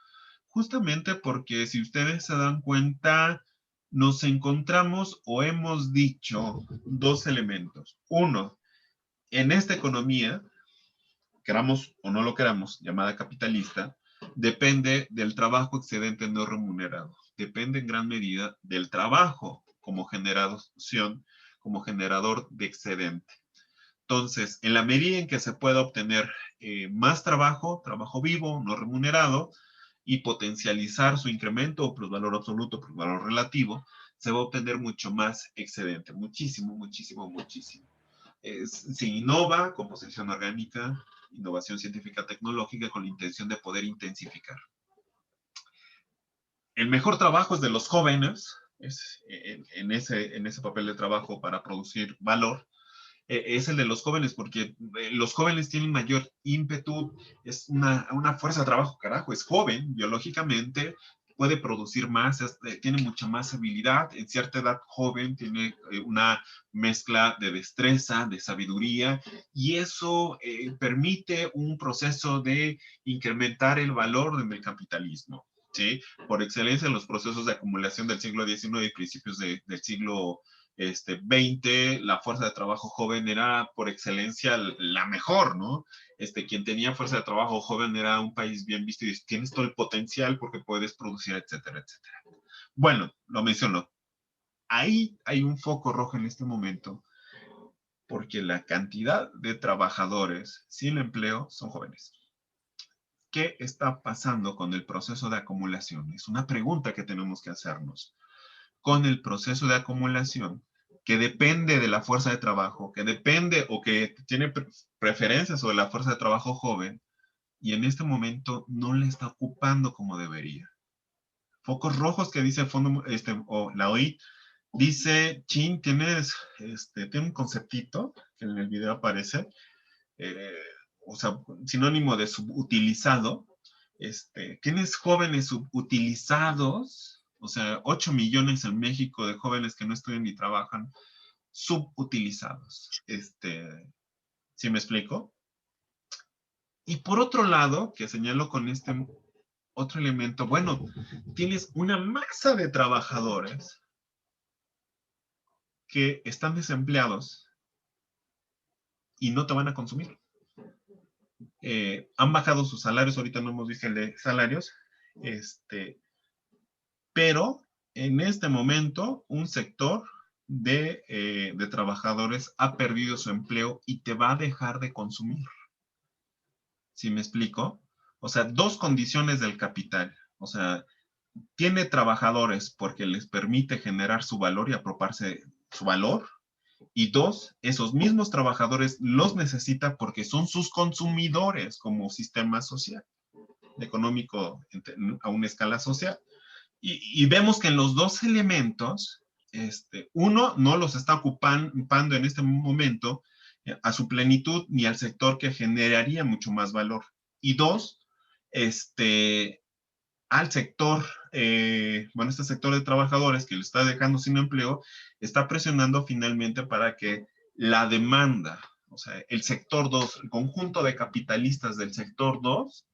justamente porque si ustedes se dan cuenta, nos encontramos o hemos dicho dos elementos. Uno, en esta economía, queramos o no lo queramos, llamada capitalista, depende del trabajo excedente no remunerado. Depende en gran medida del trabajo como generación, como generador de excedente. Entonces, en la medida en que se pueda obtener más trabajo vivo, no remunerado, y potencializar su incremento o plusvalor absoluto, plusvalor relativo, se va a obtener mucho más excedente, muchísimo, muchísimo, muchísimo. Se innova, composición orgánica, innovación científica tecnológica con la intención de poder intensificar. El mejor trabajo es de los jóvenes, en ese papel de trabajo para producir valor, es el de los jóvenes, porque los jóvenes tienen mayor ímpetu, es una fuerza de trabajo, carajo, es joven biológicamente, puede producir más, tiene mucha más habilidad, en cierta edad joven tiene una mezcla de destreza, de sabiduría, y eso permite un proceso de incrementar el valor del capitalismo. ¿Sí? Por excelencia, los procesos de acumulación del siglo XIX y principios del siglo XX, la fuerza de trabajo joven era por excelencia la mejor, ¿no? Quien tenía fuerza de trabajo joven era un país bien visto y tienes todo el potencial porque puedes producir, etcétera, etcétera. Bueno, lo menciono. Ahí hay un foco rojo en este momento porque la cantidad de trabajadores sin empleo son jóvenes. ¿Qué está pasando con el proceso de acumulación? Es una pregunta que tenemos que hacernos. Con el proceso de acumulación, que depende de la fuerza de trabajo, que depende o que tiene preferencias sobre la fuerza de trabajo joven, y en este momento no le está ocupando como debería. Focos rojos que dice el fondo, o la OIT, dice, Chin, tiene un conceptito que en el video aparece, o sea, sinónimo de subutilizado, tienes jóvenes subutilizados, o sea, 8 millones en México de jóvenes que no estudian ni trabajan, subutilizados. ¿Sí me explico? Y por otro lado, que señalo con este otro elemento, bueno, tienes una masa de trabajadores que están desempleados y no te van a consumir. Han bajado sus salarios, ahorita no hemos visto el de salarios, pero en este momento un sector de trabajadores ha perdido su empleo y te va a dejar de consumir. ¿Sí me explico? O sea, dos condiciones del capital. O sea, tiene trabajadores porque les permite generar su valor y apropiarse su valor. Y dos, esos mismos trabajadores los necesita porque son sus consumidores como sistema social, económico a una escala social. Y vemos que en los dos elementos, uno no los está ocupando en este momento a su plenitud ni al sector que generaría mucho más valor. Y dos, al sector, este sector de trabajadores que le está dejando sin empleo, está presionando finalmente para que la demanda, o sea, el sector 2, el conjunto de capitalistas del sector 2,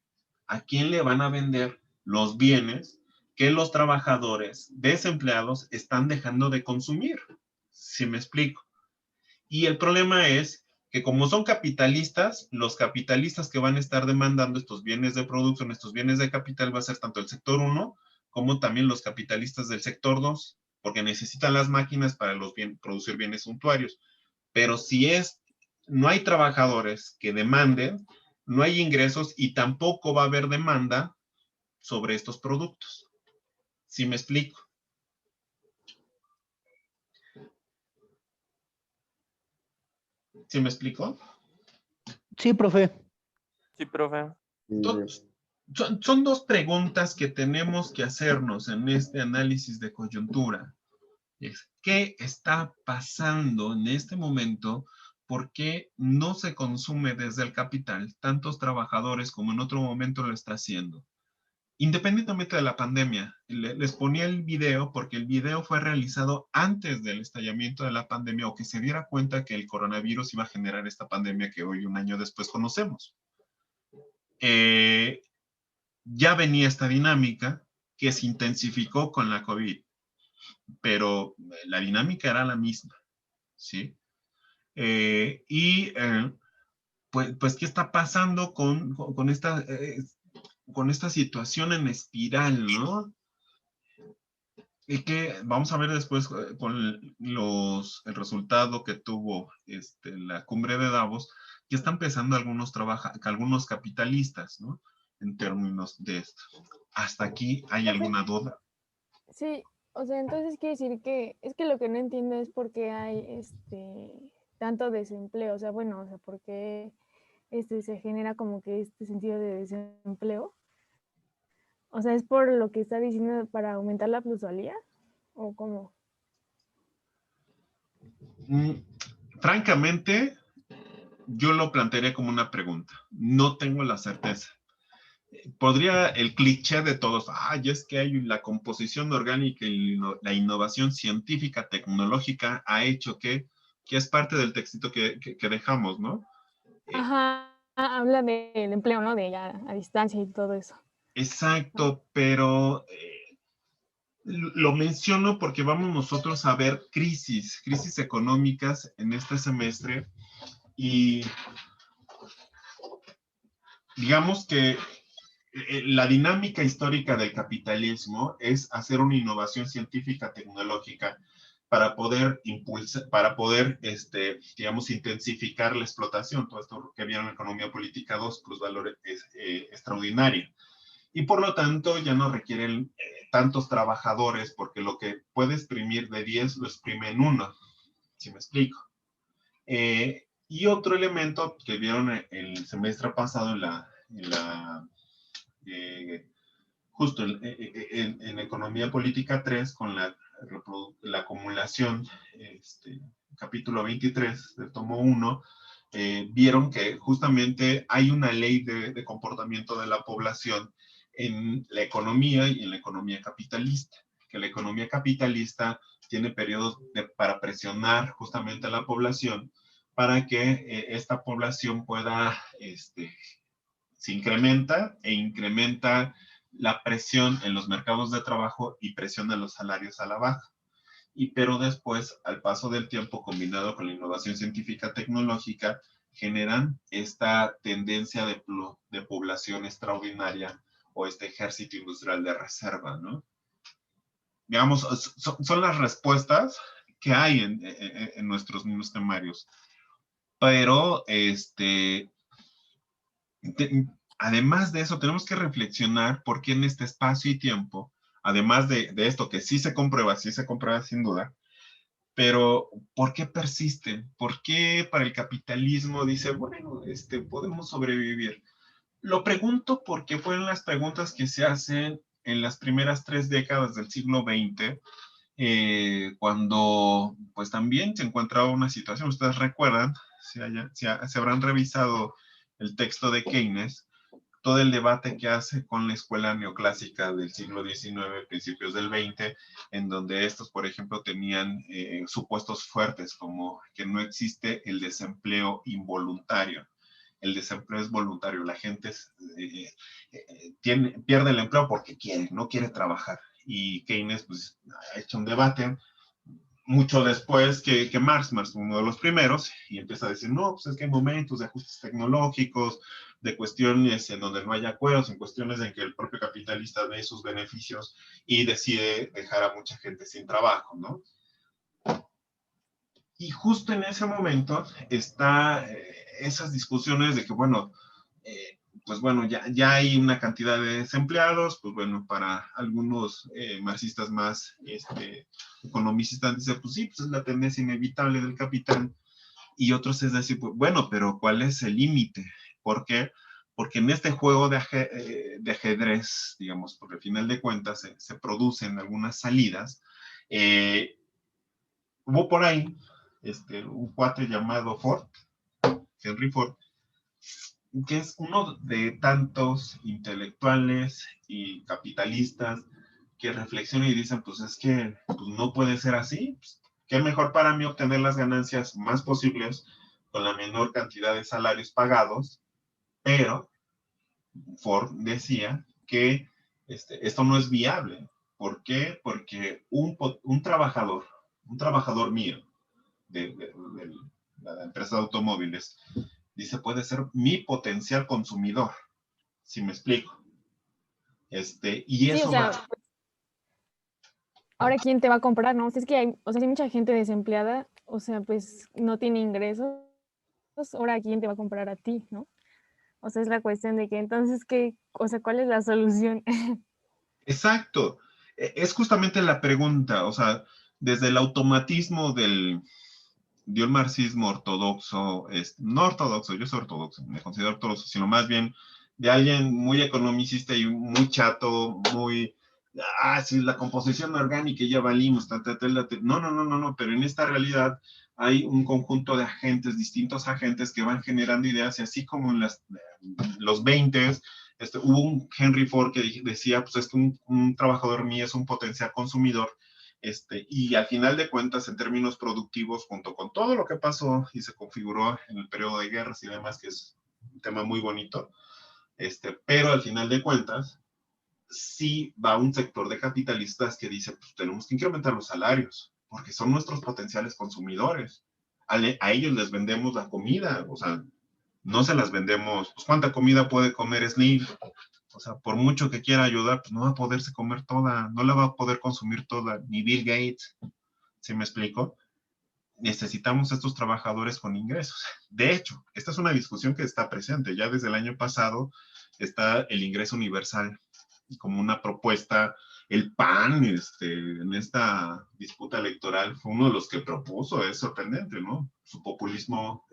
¿a quién le van a vender los bienes que los trabajadores desempleados están dejando de consumir? ¿Sí me explico? Y el problema es que como son capitalistas, los capitalistas que van a estar demandando estos bienes de producción, estos bienes de capital, va a ser tanto el sector 1 como también los capitalistas del sector 2, porque necesitan las máquinas para producir bienes suntuarios. Pero si no hay trabajadores que demanden, no hay ingresos y tampoco va a haber demanda sobre estos productos. ¿Sí me explico? ¿Sí me explico? Sí, profe. Sí, profe. Son dos preguntas que tenemos que hacernos en este análisis de coyuntura. ¿Qué está pasando en este momento? ¿Por qué no se consume desde el capital tantos trabajadores como en otro momento lo está haciendo? Independientemente de la pandemia, les ponía el video porque el video fue realizado antes del estallamiento de la pandemia o que se diera cuenta que el coronavirus iba a generar esta pandemia que hoy, un año después, conocemos. Ya venía esta dinámica que se intensificó con la COVID, pero la dinámica era la misma, ¿sí? Pues, ¿qué está pasando con esta situación en espiral, ¿no? Y que vamos a ver después con el resultado que tuvo la cumbre de Davos, que están pensando algunos capitalistas, ¿no? en términos de esto. ¿Hasta aquí hay alguna duda? Sí, o sea, entonces quiere decir que es que lo que no entiendo es por qué hay tanto desempleo. O sea, bueno, o sea, por qué se genera como que este sentido de desempleo. O sea, ¿es por lo que está diciendo para aumentar la plusvalía? ¿O cómo? Francamente, yo lo plantearía como una pregunta. No tengo la certeza. Podría el cliché de todos, es que hay la composición orgánica y la innovación científica, tecnológica ha hecho que es parte del textito que dejamos, ¿no? Ajá, habla del empleo, ¿no? De ya a distancia y todo eso. Exacto, pero lo menciono porque vamos nosotros a ver crisis económicas en este semestre y digamos que la dinámica histórica del capitalismo es hacer una innovación científica tecnológica para poder impulsar, digamos, intensificar la explotación, todo esto que vieron en Economía Política 2, plusvalor extraordinario. Y por lo tanto ya no requieren tantos trabajadores porque lo que puede exprimir de 10 lo exprime en 1, si me explico. Y otro elemento que vieron el semestre pasado justo en Economía Política 3 con la acumulación, capítulo 23 del tomo 1, vieron que justamente hay una ley de comportamiento de la población en la economía y en la economía capitalista, que la economía capitalista tiene periodos para presionar justamente a la población para que esta población pueda, se incrementa e incrementa la presión en los mercados de trabajo y presiona los salarios a la baja. Pero después, al paso del tiempo, combinado con la innovación científica tecnológica, generan esta tendencia de población extraordinaria o este ejército industrial de reserva, ¿no? Digamos, son las respuestas que hay en nuestros mismos temarios. Pero, además de eso, tenemos que reflexionar por qué en este espacio y tiempo, además de esto que sí se comprueba sin duda, pero ¿por qué persisten? ¿Por qué para el capitalismo dice, bueno, podemos sobrevivir? Lo pregunto porque fueron las preguntas que se hacen en las primeras 3 décadas del siglo XX, cuando pues también se encontraba una situación, ustedes recuerdan, se habrán revisado el texto de Keynes, todo el debate que hace con la escuela neoclásica del siglo XIX, principios del XX, en donde estos, por ejemplo, tenían supuestos fuertes como que no existe el desempleo involuntario. El desempleo es voluntario, la gente pierde el empleo porque quiere, no quiere trabajar. Y Keynes pues, ha hecho un debate mucho después que Marx fue uno de los primeros, y empieza a decir, no, pues es que hay momentos de ajustes tecnológicos, de cuestiones en donde no hay acuerdos, en cuestiones en que el propio capitalista ve sus beneficios y decide dejar a mucha gente sin trabajo, ¿no? Y justo en ese momento está esas discusiones de que, bueno, pues bueno, ya hay una cantidad de desempleados, pues bueno, para algunos marxistas más economicistas dicen, pues sí, pues es la tendencia inevitable del capital, y otros es decir, pues, bueno, pero ¿cuál es el límite? ¿Por qué? Porque en este juego de ajedrez, digamos, porque al final de cuentas se producen algunas salidas. Hubo por ahí un cuate llamado Ford, Henry Ford, que es uno de tantos intelectuales y capitalistas que reflexionan y dicen, pues es que pues no puede ser así, pues, qué mejor para mí obtener las ganancias más posibles con la menor cantidad de salarios pagados, pero Ford decía que esto no es viable. ¿Por qué? Porque un trabajador mío de la empresa de automóviles, dice, puede ser mi potencial consumidor, si me explico. Y Sí, o eso sea, va. ahora quién te va a comprar, ¿no? O sea, es que hay, o sea, hay mucha gente desempleada, o sea, pues no tiene ingresos, ahora quién te va a comprar a ti, ¿no? O sea, es la cuestión de que entonces, ¿qué? O sea, ¿cuál es la solución? Exacto. Es justamente la pregunta, o sea, desde el automatismo de un marxismo ortodoxo, no ortodoxo, yo soy ortodoxo, me considero ortodoxo, sino más bien de alguien muy economicista y muy chato, muy, sí, la composición orgánica y ya valimos, no, pero en esta realidad hay un conjunto de agentes, distintos agentes que van generando ideas y así como en los 20 hubo un Henry Ford que decía, pues es que un trabajador mío es un potencial consumidor, y al final de cuentas, en términos productivos, junto con todo lo que pasó y se configuró en el periodo de guerras y demás, que es un tema muy bonito, pero al final de cuentas, sí va un sector de capitalistas que dice, pues tenemos que incrementar los salarios, porque son nuestros potenciales consumidores. A ellos les vendemos la comida, o sea, no se las vendemos, pues ¿cuánta comida puede comer Slim? O sea, por mucho que quiera ayudar, pues no va a poderse comer toda, no la va a poder consumir toda, ni Bill Gates. ¿Sí me explico? Necesitamos estos trabajadores con ingresos. De hecho, esta es una discusión que está presente. Ya desde el año pasado está el ingreso universal como una propuesta. El PAN, en esta disputa electoral, fue uno de los que propuso. Es sorprendente, ¿no? Su populismo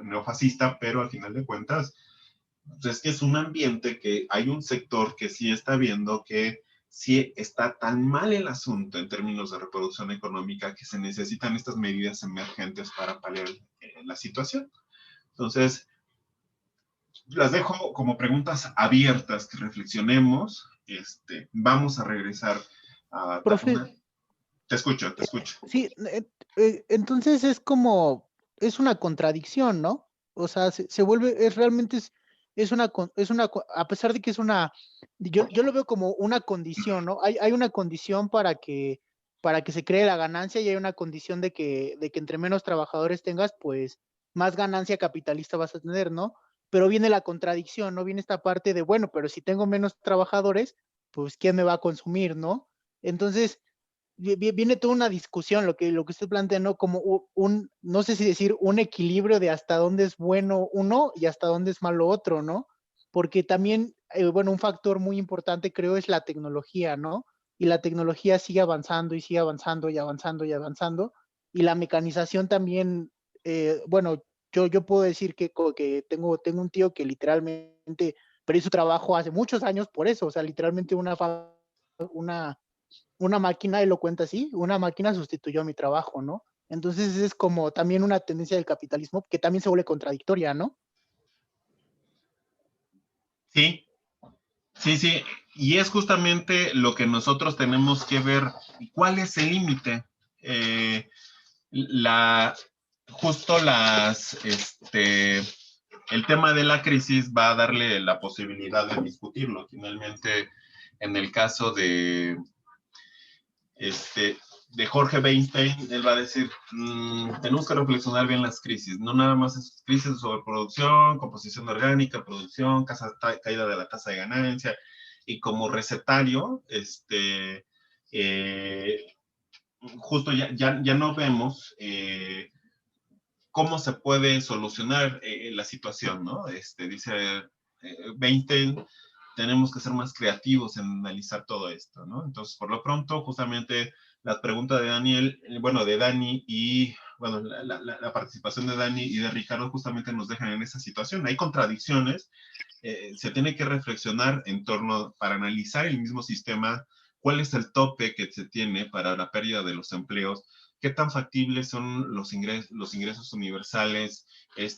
neofascista, pero al final de cuentas, pues es que es un ambiente que hay un sector que sí está viendo que sí está tan mal el asunto en términos de reproducción económica que se necesitan estas medidas emergentes para paliar la situación. Entonces, las dejo como preguntas abiertas que reflexionemos. Vamos a regresar a Profe, Te escucho, te escucho. sí, entonces es como, es una contradicción, ¿no? O sea, se vuelve, realmente a pesar de que es yo lo veo como una condición, ¿no? Hay una condición para que se cree la ganancia y hay una condición de que entre menos trabajadores tengas, pues más ganancia capitalista vas a tener, ¿no? Pero viene la contradicción, ¿no? Viene esta parte de, bueno, pero si tengo menos trabajadores, pues ¿quién me va a consumir, ¿no? Entonces, viene toda una discusión, lo que usted plantea, ¿no? Como no sé si decir un equilibrio de hasta dónde es bueno uno y hasta dónde es malo otro, ¿no? Porque también, bueno, un factor muy importante creo es la tecnología, ¿no? Y la tecnología sigue avanzando y sigue avanzando y avanzando y avanzando. Y la mecanización también, bueno, yo puedo decir que tengo un tío que literalmente perdió su trabajo hace muchos años por eso, o sea, literalmente una máquina, y lo cuenta así, una máquina sustituyó mi trabajo, ¿no? Entonces es como también una tendencia del capitalismo que también se vuelve contradictoria, ¿no? Sí, sí. Y es justamente lo que nosotros tenemos que ver. ¿Cuál es el límite? Justo el tema de la crisis va a darle la posibilidad de discutirlo. Finalmente, en el caso de Jorge Weinstein, él va a decir, tenemos que reflexionar bien las crisis, no nada más es crisis sobre producción, composición orgánica, producción, caída de la tasa de ganancia, y como recetario, justo ya no vemos cómo se puede solucionar la situación, ¿no? Dice 20, tenemos que ser más creativos en analizar todo esto, ¿no? Entonces, por lo pronto, justamente las preguntas de Daniel, bueno, de Dani y, bueno, la participación de Dani y de Ricardo justamente nos dejan en esa situación. Hay contradicciones, se tiene que reflexionar en torno, para analizar el mismo sistema, cuál es el tope que se tiene para la pérdida de los empleos, qué tan factibles son los ingresos universales,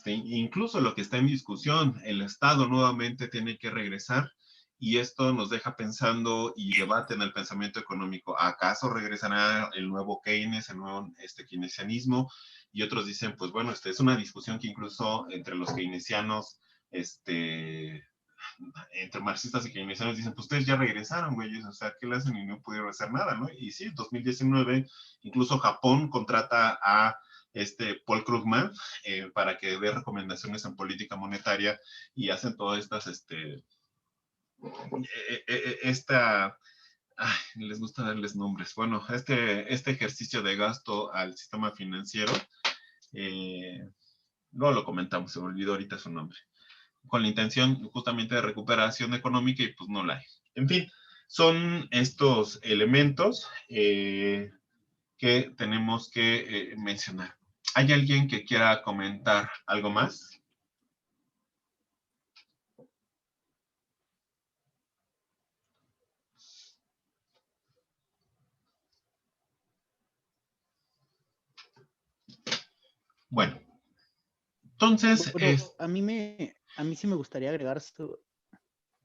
incluso lo que está en discusión, el Estado nuevamente tiene que regresar y esto nos deja pensando y debate en el pensamiento económico. ¿Acaso regresará el nuevo Keynes, el nuevo keynesianismo? Y otros dicen, pues bueno, es una discusión que incluso entre los keynesianos, entre marxistas y keynesianos dicen, pues ustedes ya regresaron, güeyes, o sea, ¿qué le hacen y no pudieron hacer nada, no? Y sí, 2019, incluso Japón contrata a Paul Krugman para que dé recomendaciones en política monetaria y hacen todas estas, les gusta darles nombres, bueno, este ejercicio de gasto al sistema financiero, luego lo comentamos, se me olvidó ahorita su nombre. con la intención justamente de recuperación económica y pues no la hay. En fin, son estos elementos que tenemos que mencionar. ¿Hay alguien que quiera comentar algo más? Bueno, entonces, Bueno, a mí sí me gustaría agregar sí,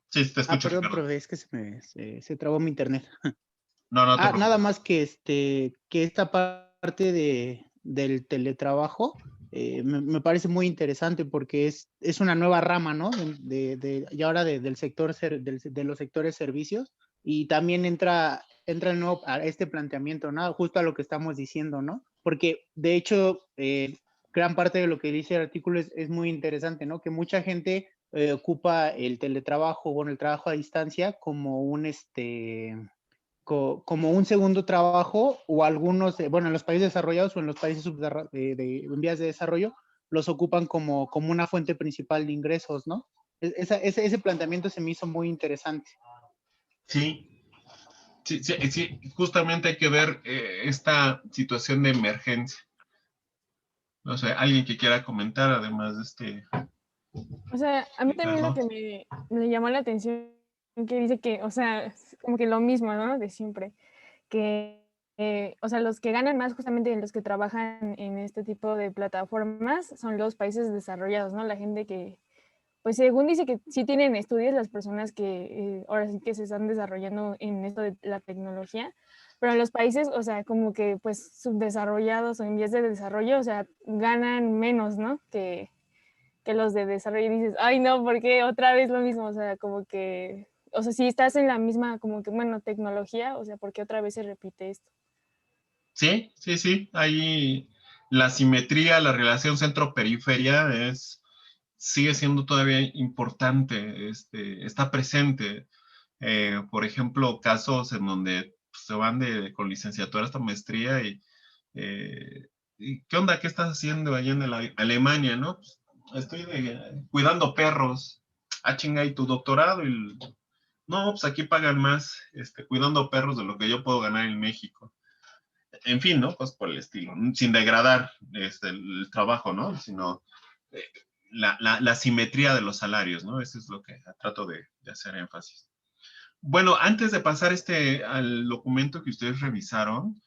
te escucho, perdón, Ricardo. pero es que se trabó mi internet. No, no te preocupes. Nada más que esta parte del teletrabajo me parece muy interesante porque es una nueva rama, ¿no? Y ahora del sector de los sectores servicios, y también entra el nuevo a este planteamiento, ¿no? Justo a lo que estamos diciendo, ¿no? Porque de hecho gran parte de lo que dice el artículo es muy interesante, ¿no? Que mucha gente ocupa el teletrabajo, bueno, el trabajo a distancia como como un segundo trabajo, o algunos, bueno, en los países desarrollados o en los países en vías de desarrollo, los ocupan como una fuente principal de ingresos, ¿no? Ese planteamiento se me hizo muy interesante. Sí, sí, justamente hay que ver esta situación de emergencia. No sé, alguien que quiera comentar, además de este. O sea, a mí también lo Ricardo. que me llamó la atención, que dice que, o sea, es como que lo mismo, ¿no? De siempre, que, o sea, los que ganan más justamente los que trabajan en este tipo de plataformas son los países desarrollados, ¿no? La gente que, pues según dice que sí tienen estudios las personas que ahora sí que se están desarrollando en esto de la tecnología, pero en los países, o sea, como que pues subdesarrollados o en vías de desarrollo, o sea, ganan menos, ¿no? Que los de desarrollo, y dices, ay no, ¿por qué otra vez lo mismo? O sea, como que, o sea, si estás en la misma, como que, bueno, tecnología, o sea, ¿por qué otra vez se repite esto? Sí. Ahí la simetría, la relación centro-periferia sigue siendo todavía importante, está presente. Por ejemplo, casos en donde se van con licenciatura hasta maestría y ¿qué onda? ¿Qué estás haciendo allá en Alemania, no? Pues, estoy cuidando perros. Ah, chinga, ¿y tu doctorado? No, pues aquí pagan más cuidando perros de lo que yo puedo ganar en México. En fin, ¿no? Pues por el estilo, sin degradar el trabajo, ¿no? Sino eh, la simetría de los salarios, ¿no? Eso es lo que trato de hacer énfasis. Bueno, antes de pasar al documento que ustedes revisaron,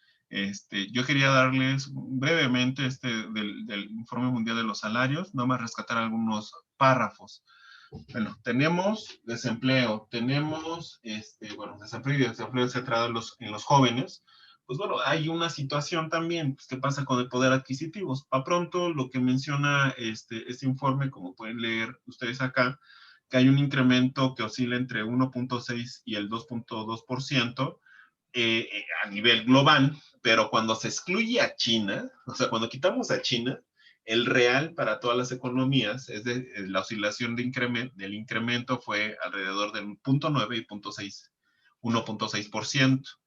yo quería darles brevemente del Informe Mundial de los Salarios, nada más rescatar algunos párrafos. Bueno, tenemos desempleo, tenemos, desempleo centrado en los jóvenes. Pues bueno, hay una situación también, pues, ¿qué pasa con el poder adquisitivo? Para pronto, lo que menciona este informe, como pueden leer ustedes acá, que hay un incremento que oscila entre 1.6 y el 2.2% a nivel global, pero cuando se excluye a China, o sea, cuando quitamos a China, el real para todas las economías, la oscilación del incremento fue alrededor del 0.9 y 1.6%.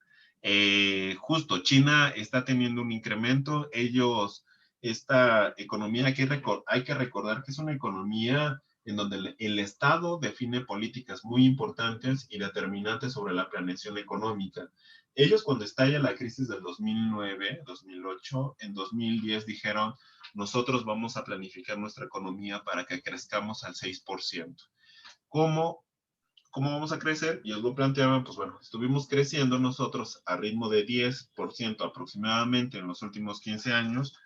Justo, China está teniendo un incremento, esta economía hay que recordar que es una economía en donde el Estado define políticas muy importantes y determinantes sobre la planeación económica. Ellos cuando estalla la crisis del 2009, 2008, en 2010 dijeron, nosotros vamos a planificar nuestra economía para que crezcamos al 6%. ¿Cómo vamos a crecer? Y ellos lo planteaban, pues bueno, estuvimos creciendo nosotros a ritmo de 10% aproximadamente en los últimos 10 años,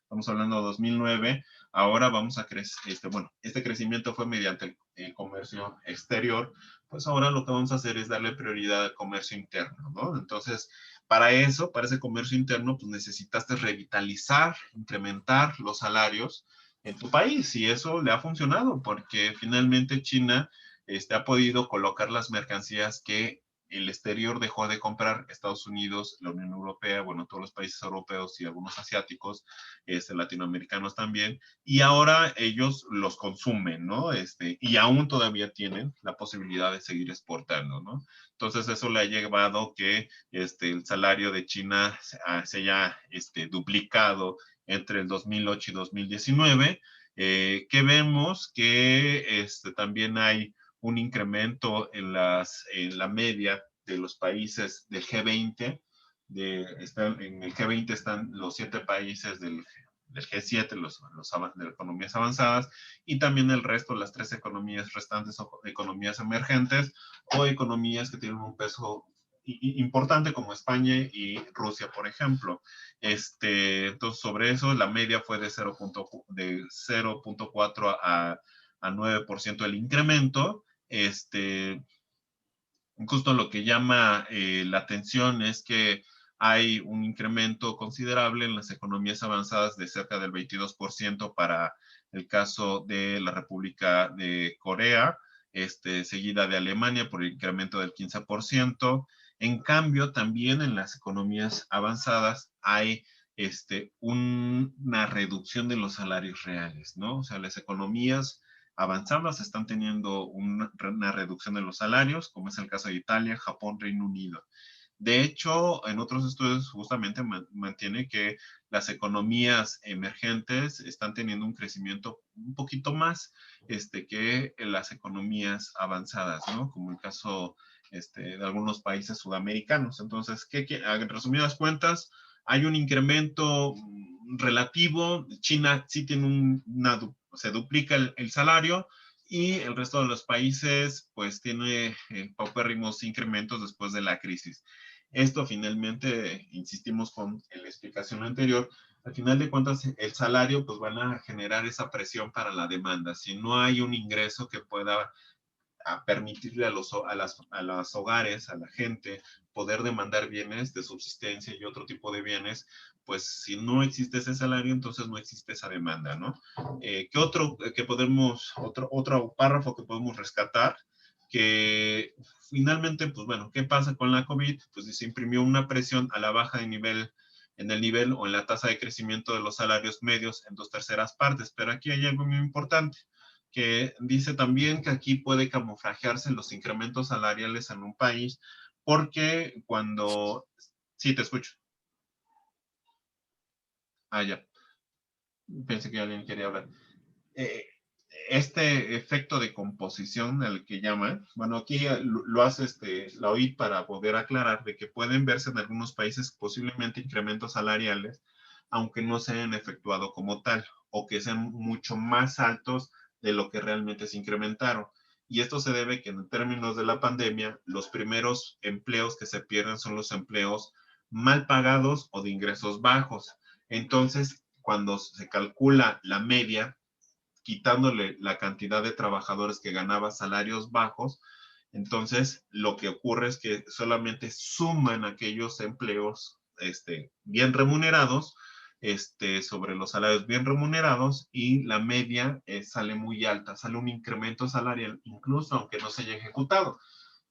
estamos hablando de 2009, ahora vamos a crecer, este crecimiento fue mediante el comercio exterior, pues ahora lo que vamos a hacer es darle prioridad al comercio interno, ¿no? Entonces, para ese comercio interno, pues necesitaste revitalizar, incrementar los salarios en tu país, y eso le ha funcionado, porque finalmente China ha podido colocar las mercancías que el exterior dejó de comprar, Estados Unidos, la Unión Europea, bueno, todos los países europeos y algunos asiáticos, latinoamericanos también, y ahora ellos los consumen, ¿no? Y aún todavía tienen la posibilidad de seguir exportando, ¿no? Entonces eso le ha llevado que el salario de China se haya duplicado entre el 2008 y 2019, ¿Qué vemos? Que también hay un incremento en la media de los países del G20. En el G20 están los 7 países del G7, de las economías avanzadas, y también el resto, las 3 economías restantes, o economías emergentes, o economías que tienen un peso importante, como España y Rusia, por ejemplo. Entonces, sobre eso, la media fue de 0.4 a 9% el incremento. Justo lo que llama la atención es que hay un incremento considerable en las economías avanzadas de cerca del 22% para el caso de la República de Corea, seguida de Alemania por el incremento del 15%. En cambio, también en las economías avanzadas hay una reducción de los salarios reales, ¿no? O sea, las economías avanzadas están teniendo una reducción de los salarios, como es el caso de Italia, Japón, Reino Unido. De hecho, en otros estudios justamente mantiene que las economías emergentes están teniendo un crecimiento un poquito más que las economías avanzadas, ¿no? Como el caso de algunos países sudamericanos. Entonces, en resumidas cuentas, hay un incremento relativo. China sí tiene se duplica el salario, y el resto de los países pues tiene paupérrimos incrementos después de la crisis. Esto finalmente, insistimos con la explicación anterior, al final de cuentas el salario pues van a generar esa presión para la demanda. Si no hay un ingreso que pueda permitirle a los hogares, a la gente, poder demandar bienes de subsistencia y otro tipo de bienes, pues si no existe ese salario, entonces no existe esa demanda, ¿no? ¿Qué otro párrafo que podemos rescatar? Que finalmente, pues bueno, ¿qué pasa con la COVID? Pues se imprimió una presión a la baja en el nivel o en la tasa de crecimiento de los salarios medios en 2/3 partes, pero aquí hay algo muy importante, que dice también que aquí puede camuflajearse los incrementos salariales en un país, porque cuando... Sí, te escucho. Ya. Pensé que alguien quería hablar. Este efecto de composición, al que llaman, bueno, aquí lo hace la OIT para poder aclarar de que pueden verse en algunos países posiblemente incrementos salariales, aunque no se hayan efectuado como tal, o que sean mucho más altos de lo que realmente se incrementaron. Y esto se debe que en términos de la pandemia, los primeros empleos que se pierden son los empleos mal pagados o de ingresos bajos. Entonces, cuando se calcula la media, quitándole la cantidad de trabajadores que ganaba salarios bajos, entonces lo que ocurre es que solamente suman aquellos empleos bien remunerados sobre los salarios bien remunerados, y la media sale muy alta, sale un incremento salarial incluso aunque no se haya ejecutado,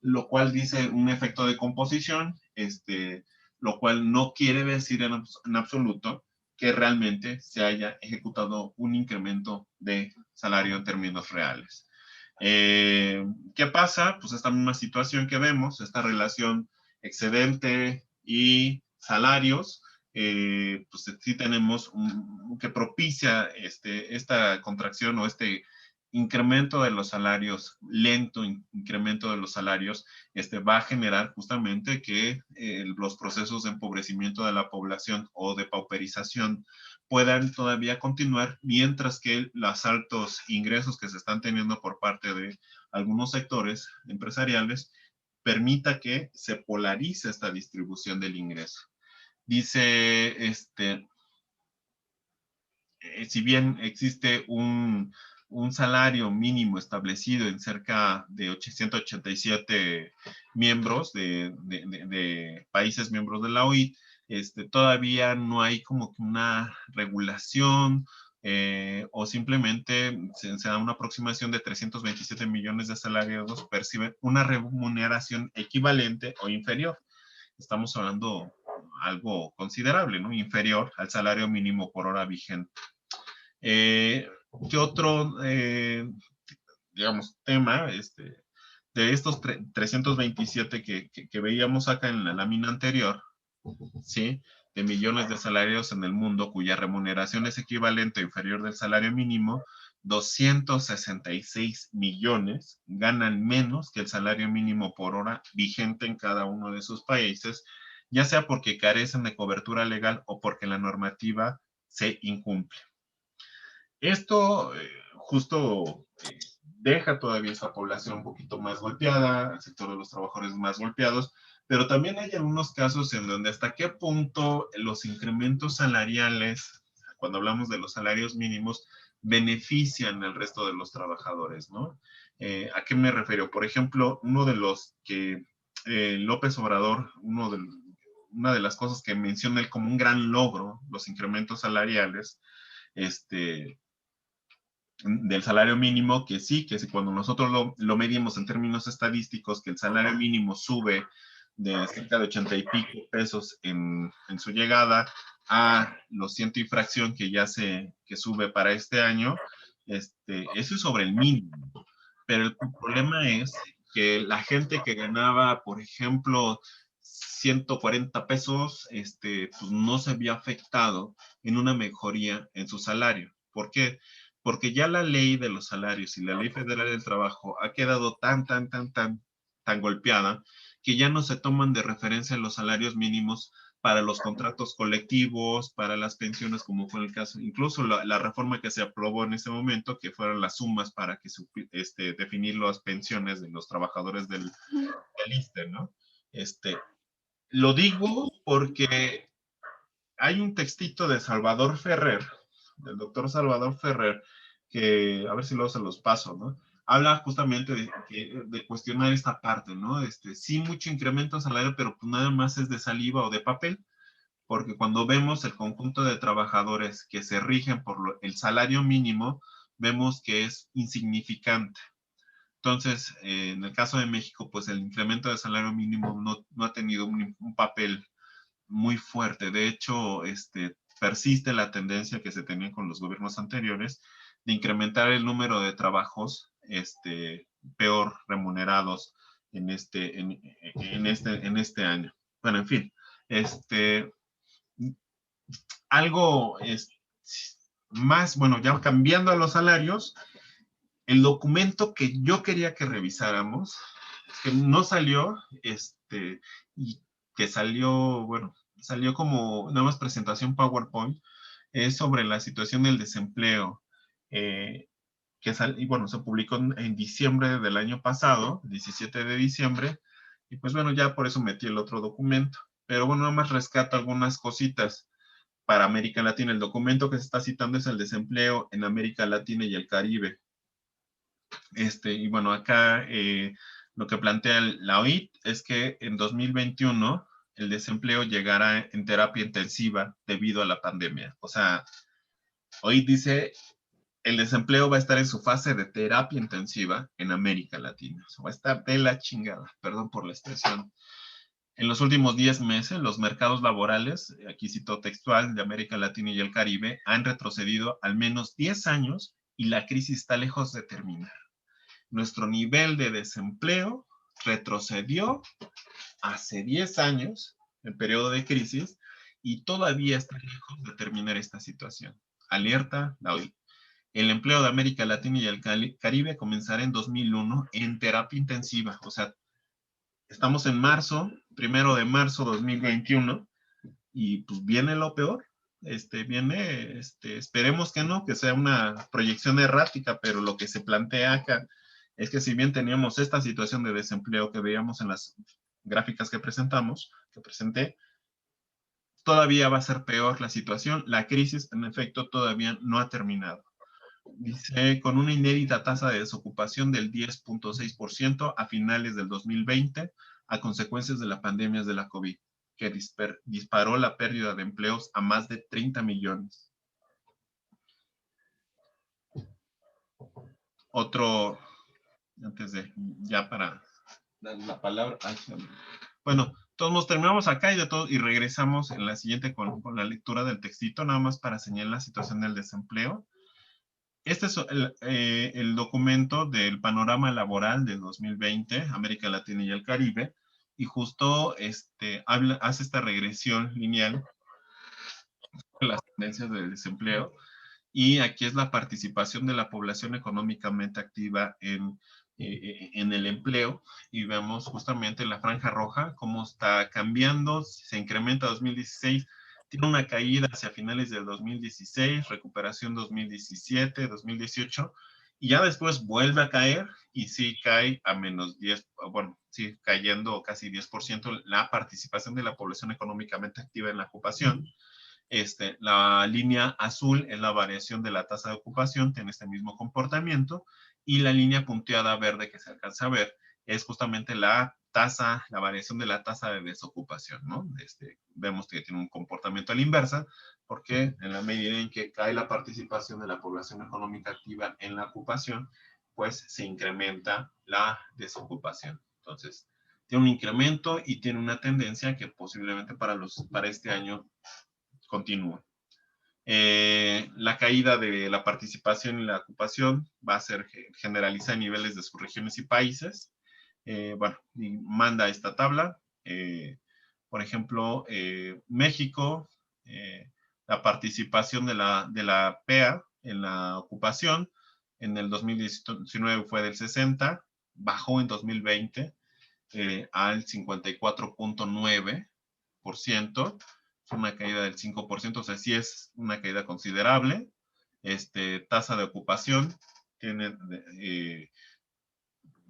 lo cual dice un efecto de composición, lo cual no quiere decir en absoluto que realmente se haya ejecutado un incremento de salario en términos reales. ¿Qué pasa? Pues esta misma situación que vemos, esta relación excedente y salarios, pues sí tenemos que propicia esta contracción o este incremento de los salarios, lento incremento de los salarios, va a generar justamente que los procesos de empobrecimiento de la población o de pauperización puedan todavía continuar, mientras que los altos ingresos que se están teniendo por parte de algunos sectores empresariales permita que se polarice esta distribución del ingreso. Dice, si bien existe un salario mínimo establecido en cerca de 187 miembros de países miembros de la OIT, todavía no hay como que una regulación, o simplemente se da una aproximación de 327 millones de asalariados perciben una remuneración equivalente o inferior. Estamos hablando algo considerable, ¿no? Inferior al salario mínimo por hora vigente. ¿Qué otro, digamos, tema de estos 327 que veíamos acá en la lámina anterior? ¿sí?, de millones de salarios en el mundo cuya remuneración es equivalente o inferior del salario mínimo, 266 millones ganan menos que el salario mínimo por hora vigente en cada uno de sus países, ya sea porque carecen de cobertura legal o porque la normativa se incumple. Esto justo deja todavía esta población un poquito más golpeada, el sector de los trabajadores más golpeados, pero también hay algunos casos en donde hasta qué punto los incrementos salariales, cuando hablamos de los salarios mínimos, benefician al resto de los trabajadores, ¿no? ¿A qué me refiero? Por ejemplo, uno de los que López Obrador, una de las cosas que menciona él como un gran logro, los incrementos salariales, del salario mínimo, que sí, cuando nosotros lo medimos en términos estadísticos, que el salario mínimo sube de cerca de 80 y pico pesos en su llegada a los 100 y fracción que ya que sube para este año, eso es sobre el mínimo. Pero el problema es que la gente que ganaba, por ejemplo, 140 pesos, pues no se vio afectado en una mejoría en su salario. ¿Por qué? Porque ya la ley de los salarios y la ley federal del trabajo ha quedado tan golpeada que ya no se toman de referencia los salarios mínimos para los contratos colectivos, para las pensiones, como fue el caso, incluso la reforma que se aprobó en ese momento, que fueron las sumas para que definir las pensiones de los trabajadores del ISSSTE, ¿no? Lo digo porque hay un textito de Salvador Ferrer, del doctor Salvador Ferrer, que a ver si luego se los paso, ¿no? Habla justamente de cuestionar esta parte, ¿no? Sí, mucho incremento salario, pero pues nada más es de saliva o de papel, porque cuando vemos el conjunto de trabajadores que se rigen por el salario mínimo, vemos que es insignificante. Entonces, en el caso de México, pues el incremento de salario mínimo no ha tenido un papel muy fuerte. De hecho, persiste la tendencia que se tenía con los gobiernos anteriores de incrementar el número de trabajos peor remunerados en este año. Bueno, en fin, algo más, bueno, ya cambiando a los salarios, el documento que yo quería que revisáramos, que no salió, y que salió, bueno, salió como nada más presentación PowerPoint, es sobre la situación del desempleo, y bueno, se publicó en diciembre del año pasado, 17 de diciembre, y pues bueno, ya por eso metí el otro documento, pero bueno, nada más rescato algunas cositas para América Latina. El documento que se está citando es el desempleo en América Latina y el Caribe. Y bueno, acá lo que plantea la OIT es que en 2021 el desempleo llegará en terapia intensiva debido a la pandemia. O sea, OIT dice el desempleo va a estar en su fase de terapia intensiva en América Latina. O sea, va a estar de la chingada, perdón por la expresión. En los últimos 10 meses, los mercados laborales, aquí cito textual, de América Latina y el Caribe, han retrocedido al menos 10 años y la crisis está lejos de terminar. Nuestro nivel de desempleo retrocedió hace 10 años, en periodo de crisis, y todavía está lejos de terminar esta situación. Alerta la OIT. El empleo de América Latina y el Caribe comenzará en 2001 en terapia intensiva. O sea, estamos en marzo, 1 de marzo 2021, y pues viene lo peor. Esperemos que no, que sea una proyección errática, pero lo que se plantea acá es que si bien teníamos esta situación de desempleo que veíamos en las gráficas que presenté, todavía va a ser peor la situación. La crisis, en efecto, todavía no ha terminado. Dice, con una inédita tasa de desocupación del 10.6% a finales del 2020, a consecuencias de la pandemia de la COVID, que disparó la pérdida de empleos a más de 30 millones. Otro, antes de, ya para dar la palabra, bueno, todos nos terminamos acá y regresamos en la siguiente con la lectura del textito, nada más para señalar la situación del desempleo. Este es el documento del panorama laboral de 2020, América Latina y el Caribe, y justo hace esta regresión lineal de las tendencias del desempleo, y aquí es la participación de la población económicamente activa en el empleo, y vemos justamente la franja roja, cómo está cambiando, se incrementa 2016, tiene una caída hacia finales del 2016, recuperación 2017, 2018, y ya después vuelve a caer, y sí cae a menos 10, bueno, sí cayendo casi 10% la participación de la población económicamente activa en la ocupación. La línea azul es la variación de la tasa de ocupación, tiene este mismo comportamiento, y la línea punteada verde que se alcanza a ver es justamente la variación de la tasa de desocupación, ¿no? Vemos que tiene un comportamiento a la inversa, porque en la medida en que cae la participación de la población económica activa en la ocupación, pues se incrementa la desocupación. Entonces, tiene un incremento y tiene una tendencia que posiblemente para este año continúa. La caída de la participación en la ocupación va a ser generalizada a niveles de sus regiones y países. Bueno, y manda esta tabla. Por ejemplo, México, la participación de la PEA en la ocupación en el 2019 fue del 60, bajó en 2020 al 54.9%. Es una caída del 5%, o sea, sí es una caída considerable. Tasa de ocupación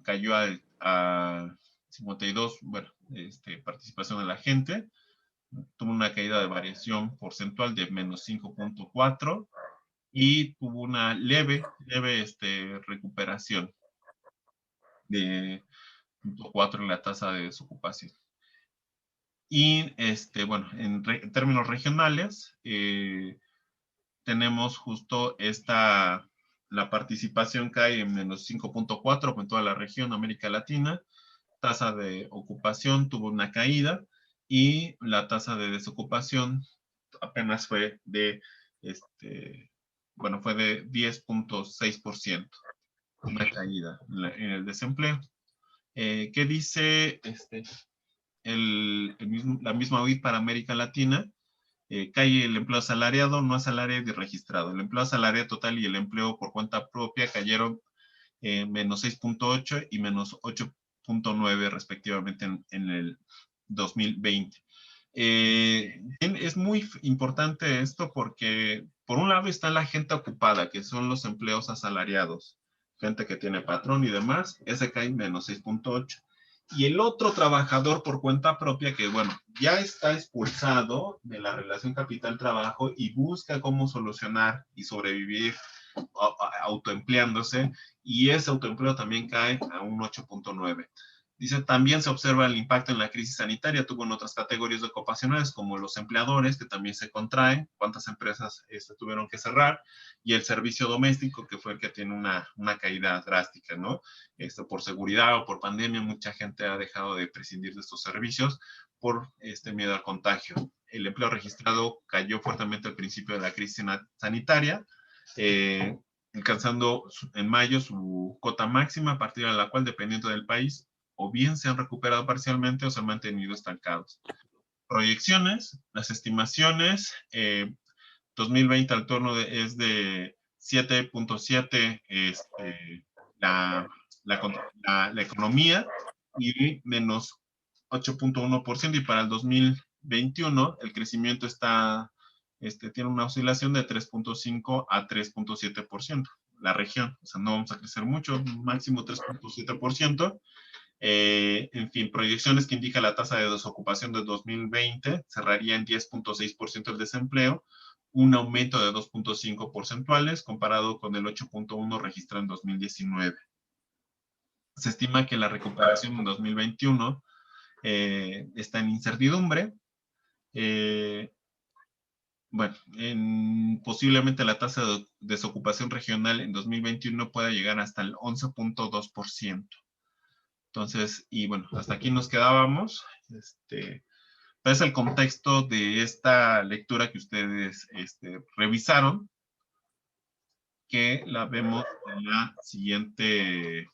cayó a 52, bueno, participación de la gente, tuvo una caída de variación porcentual de menos 5.4 y tuvo una leve recuperación de 0.4 en la tasa de desocupación. Y, bueno, en términos regionales, tenemos justo la participación cae en menos 5.4 en toda la región América Latina, tasa de ocupación tuvo una caída, y la tasa de desocupación apenas fue de, bueno, fue de 10.6%, una caída en el desempleo. ¿Qué dice la misma OIT para América Latina? Cae el empleo asalariado, no asalariado y registrado. El empleo asalariado total y el empleo por cuenta propia cayeron menos 6.8 y menos 8.9 respectivamente en el 2020. Es muy importante esto porque por un lado está la gente ocupada, que son los empleos asalariados, gente que tiene patrón y demás, ese cae menos 6.8. Y el otro trabajador por cuenta propia que, bueno, ya está expulsado de la relación capital-trabajo y busca cómo solucionar y sobrevivir autoempleándose, y ese autoempleo también cae a un 8.9. Dice, también se observa el impacto en la crisis sanitaria, tuvo en otras categorías ocupacionales como los empleadores, que también se contraen, cuántas empresas tuvieron que cerrar, y el servicio doméstico, que fue el que tiene una caída drástica, ¿no? Por seguridad o por pandemia, mucha gente ha dejado de prescindir de estos servicios por miedo al contagio. El empleo registrado cayó fuertemente al principio de la crisis sanitaria, alcanzando en mayo su cota máxima, a partir de la cual, dependiendo del país, o bien se han recuperado parcialmente o se han mantenido estancados. Proyecciones, las estimaciones, 2020 al torno es de 7.7 la economía, y menos 8.1%, y para el 2021 el crecimiento tiene una oscilación de 3.5 a 3.7%. La región, o sea, no vamos a crecer mucho, máximo 3.7%. En fin, proyecciones que indica la tasa de desocupación de 2020 cerraría en 10.6% el desempleo, un aumento de 2.5 porcentuales comparado con el 8.1 registrado en 2019. Se estima que la recuperación en 2021 está en incertidumbre. Bueno, posiblemente la tasa de desocupación regional en 2021 pueda llegar hasta el 11.2%. Entonces, y bueno, hasta aquí nos quedábamos. Es el contexto de esta lectura que ustedes revisaron, que la vemos en la siguiente